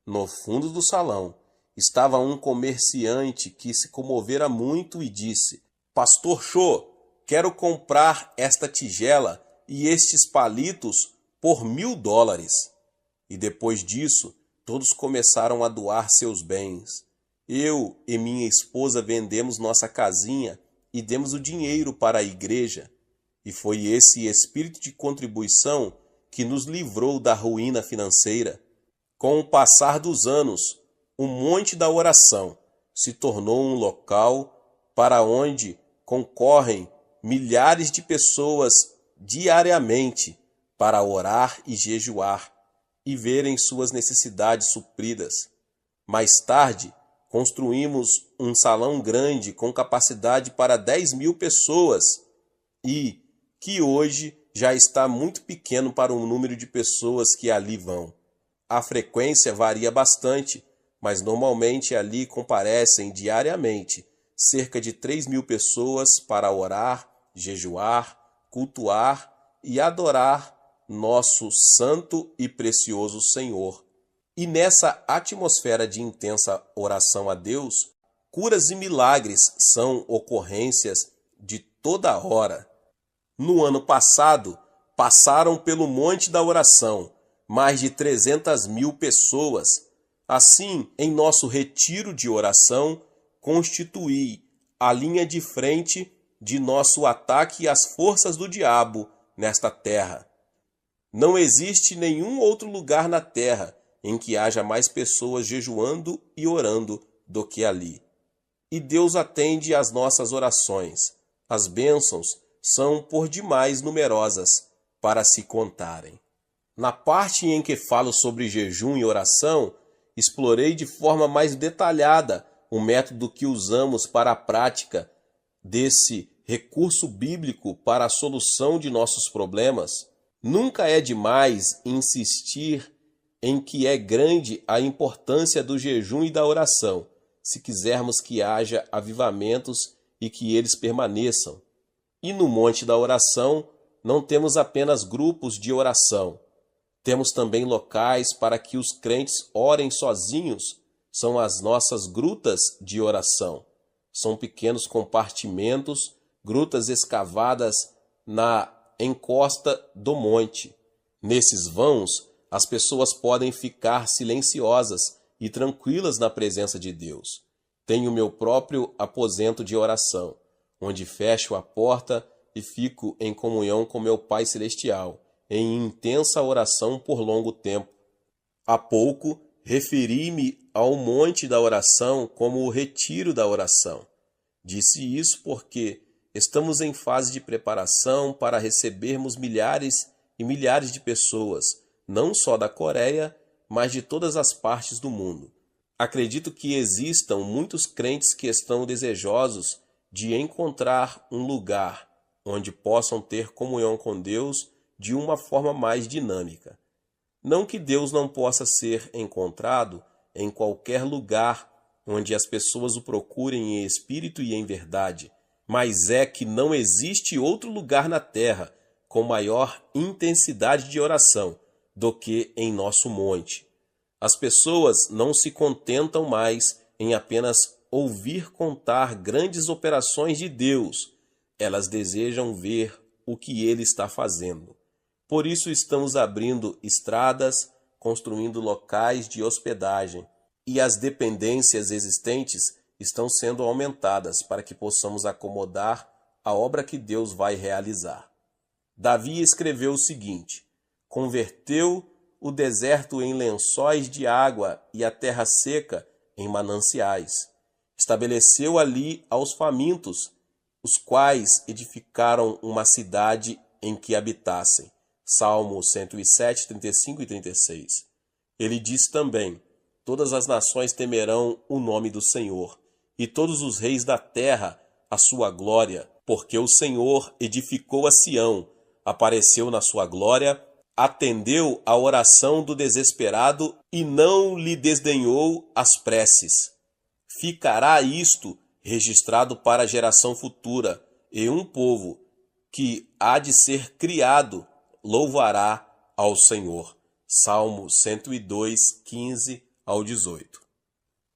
No fundo do salão estava um comerciante que se comovera muito e disse: Pastor Cho, quero comprar esta tigela e estes palitos por $1.000. E depois disso, todos começaram a doar seus bens. Eu e minha esposa vendemos nossa casinha e demos o dinheiro para a igreja. E foi esse espírito de contribuição que nos livrou da ruína financeira. Com o passar dos anos, o Monte da Oração se tornou um local para onde concorrem milhares de pessoas diariamente para orar e jejuar e verem suas necessidades supridas. Mais tarde, construímos um salão grande com capacidade para 10.000 pessoas e que hoje já está muito pequeno para o número de pessoas que ali vão. A frequência varia bastante, mas normalmente ali comparecem diariamente cerca de 3.000 pessoas para orar, jejuar, cultuar e adorar nosso santo e precioso Senhor. E nessa atmosfera de intensa oração a Deus, curas e milagres são ocorrências de toda hora. No ano passado, passaram pelo Monte da Oração mais de 300.000 pessoas. Assim, em nosso retiro de oração, constituí a linha de frente de nosso ataque às forças do diabo nesta terra. Não existe nenhum outro lugar na terra em que haja mais pessoas jejuando e orando do que ali. E Deus atende às nossas orações. As bênçãos são por demais numerosas para se contarem. Na parte em que falo sobre jejum e oração, explorei de forma mais detalhada o método que usamos para a prática desse recurso bíblico para a solução de nossos problemas. Nunca é demais insistir em que é grande a importância do jejum e da oração, se quisermos que haja avivamentos e que eles permaneçam. E no Monte da Oração não temos apenas grupos de oração, temos também locais para que os crentes orem sozinhos. São as nossas grutas de oração. São pequenos compartimentos, grutas escavadas na encosta do monte. Nesses vãos, as pessoas podem ficar silenciosas e tranquilas na presença de Deus. Tenho meu próprio aposento de oração, onde fecho a porta e fico em comunhão com meu Pai Celestial, em intensa oração por longo tempo. Há pouco, referi-me ao Monte da Oração como o retiro da oração. Disse isso porque estamos em fase de preparação para recebermos milhares e milhares de pessoas, não só da Coreia, mas de todas as partes do mundo. Acredito que existam muitos crentes que estão desejosos de encontrar um lugar onde possam ter comunhão com Deus de uma forma mais dinâmica. Não que Deus não possa ser encontrado em qualquer lugar onde as pessoas o procurem em espírito e em verdade, mas é que não existe outro lugar na terra com maior intensidade de oração do que em nosso monte. As pessoas não se contentam mais em apenas ouvir contar grandes operações de Deus. Elas desejam ver o que Ele está fazendo. Por isso estamos abrindo estradas, construindo locais de hospedagem, e as dependências existentes estão sendo aumentadas para que possamos acomodar a obra que Deus vai realizar. Davi escreveu o seguinte: converteu o deserto em lençóis de água e a terra seca em mananciais. Estabeleceu ali aos famintos, os quais edificaram uma cidade em que habitassem. Salmo 107, 35 e 36. Ele diz também: todas as nações temerão o nome do Senhor, e todos os reis da terra a sua glória, porque o Senhor edificou a Sião, apareceu na sua glória, atendeu à oração do desesperado e não lhe desdenhou as preces. Ficará isto registrado para a geração futura, e um povo que há de ser criado louvará ao Senhor. Salmo 102, 15 ao 18.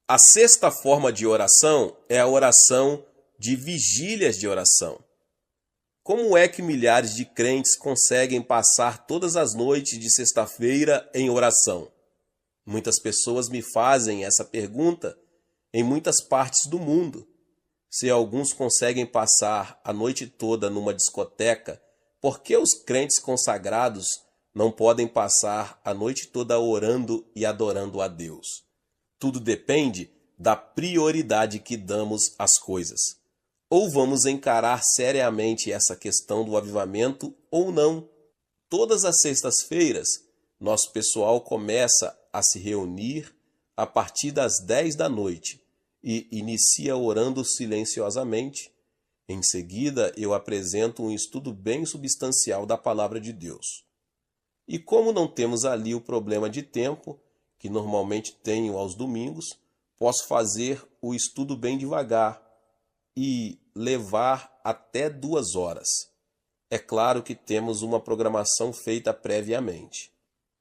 A sexta forma de oração é a oração de vigílias de oração. Como é que milhares de crentes conseguem passar todas as noites de sexta-feira em oração? Muitas pessoas me fazem essa pergunta em muitas partes do mundo. Se alguns conseguem passar a noite toda numa discoteca, por que os crentes consagrados não podem passar a noite toda orando e adorando a Deus? Tudo depende da prioridade que damos às coisas. Ou vamos encarar seriamente essa questão do avivamento ou não. Todas as sextas-feiras, nosso pessoal começa a se reunir a partir das 10 da noite e inicia orando silenciosamente. Em seguida, eu apresento um estudo bem substancial da Palavra de Deus. E como não temos ali o problema de tempo, que normalmente tenho aos domingos, posso fazer o estudo bem devagar e levar até 2 horas. É claro que temos uma programação feita previamente.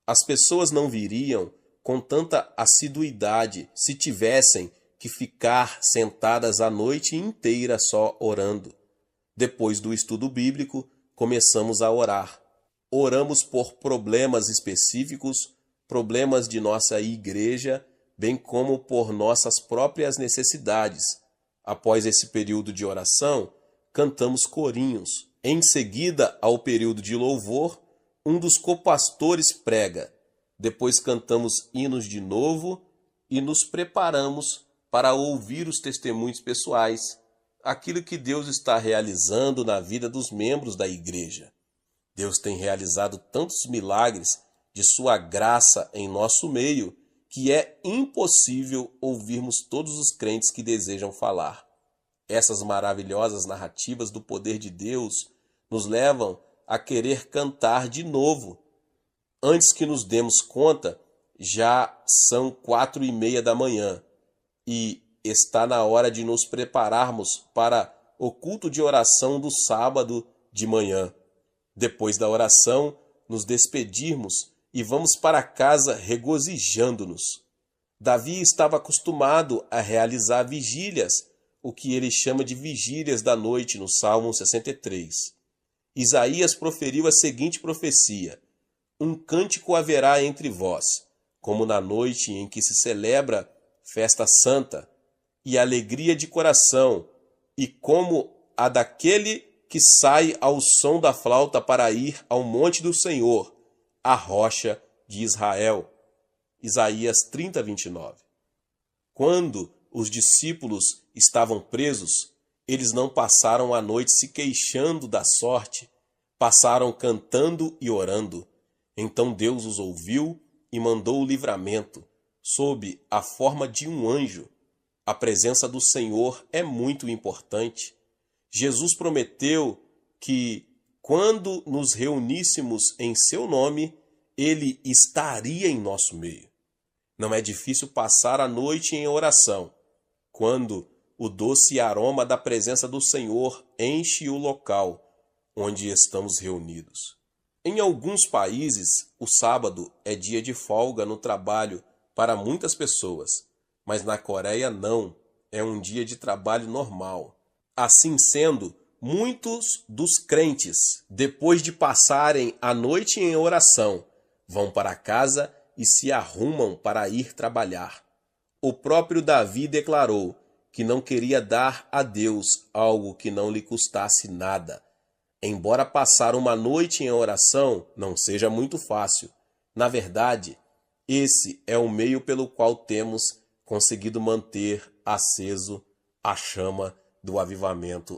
As pessoas não viriam com tanta assiduidade se tivessem que ficar sentadas a noite inteira só orando. Depois do estudo bíblico, começamos a orar. Oramos por problemas específicos, problemas de nossa igreja, bem como por nossas próprias necessidades. Após esse período de oração, cantamos corinhos. Em seguida, ao período de louvor, um dos copastores prega. Depois cantamos hinos de novo e nos preparamos para ouvir os testemunhos pessoais, aquilo que Deus está realizando na vida dos membros da igreja. Deus tem realizado tantos milagres de sua graça em nosso meio, que é impossível ouvirmos todos os crentes que desejam falar. Essas maravilhosas narrativas do poder de Deus nos levam a querer cantar de novo. Antes que nos demos conta, já são 4:30 da manhã e está na hora de nos prepararmos para o culto de oração do sábado de manhã. Depois da oração, nos despedirmos e vamos para casa regozijando-nos. Davi estava acostumado a realizar vigílias, o que ele chama de vigílias da noite no Salmo 63. Isaías proferiu a seguinte profecia: um cântico haverá entre vós, como na noite em que se celebra festa santa, e alegria de coração, e como a daquele que sai ao som da flauta para ir ao monte do Senhor, a rocha de Israel. Isaías 30, 29. Quando os discípulos estavam presos, eles não passaram a noite se queixando da sorte, passaram cantando e orando. Então Deus os ouviu e mandou o livramento, sob a forma de um anjo. A presença do Senhor é muito importante. Jesus prometeu que, quando nos reuníssemos em seu nome, ele estaria em nosso meio. Não é difícil passar a noite em oração, quando o doce aroma da presença do Senhor enche o local onde estamos reunidos. Em alguns países, o sábado é dia de folga no trabalho para muitas pessoas, mas na Coreia não, é um dia de trabalho normal. Assim sendo, muitos dos crentes, depois de passarem a noite em oração, vão para casa e se arrumam para ir trabalhar. O próprio Davi declarou que não queria dar a Deus algo que não lhe custasse nada. Embora passar uma noite em oração não seja muito fácil, na verdade, esse é o meio pelo qual temos conseguido manter aceso a chama do avivamento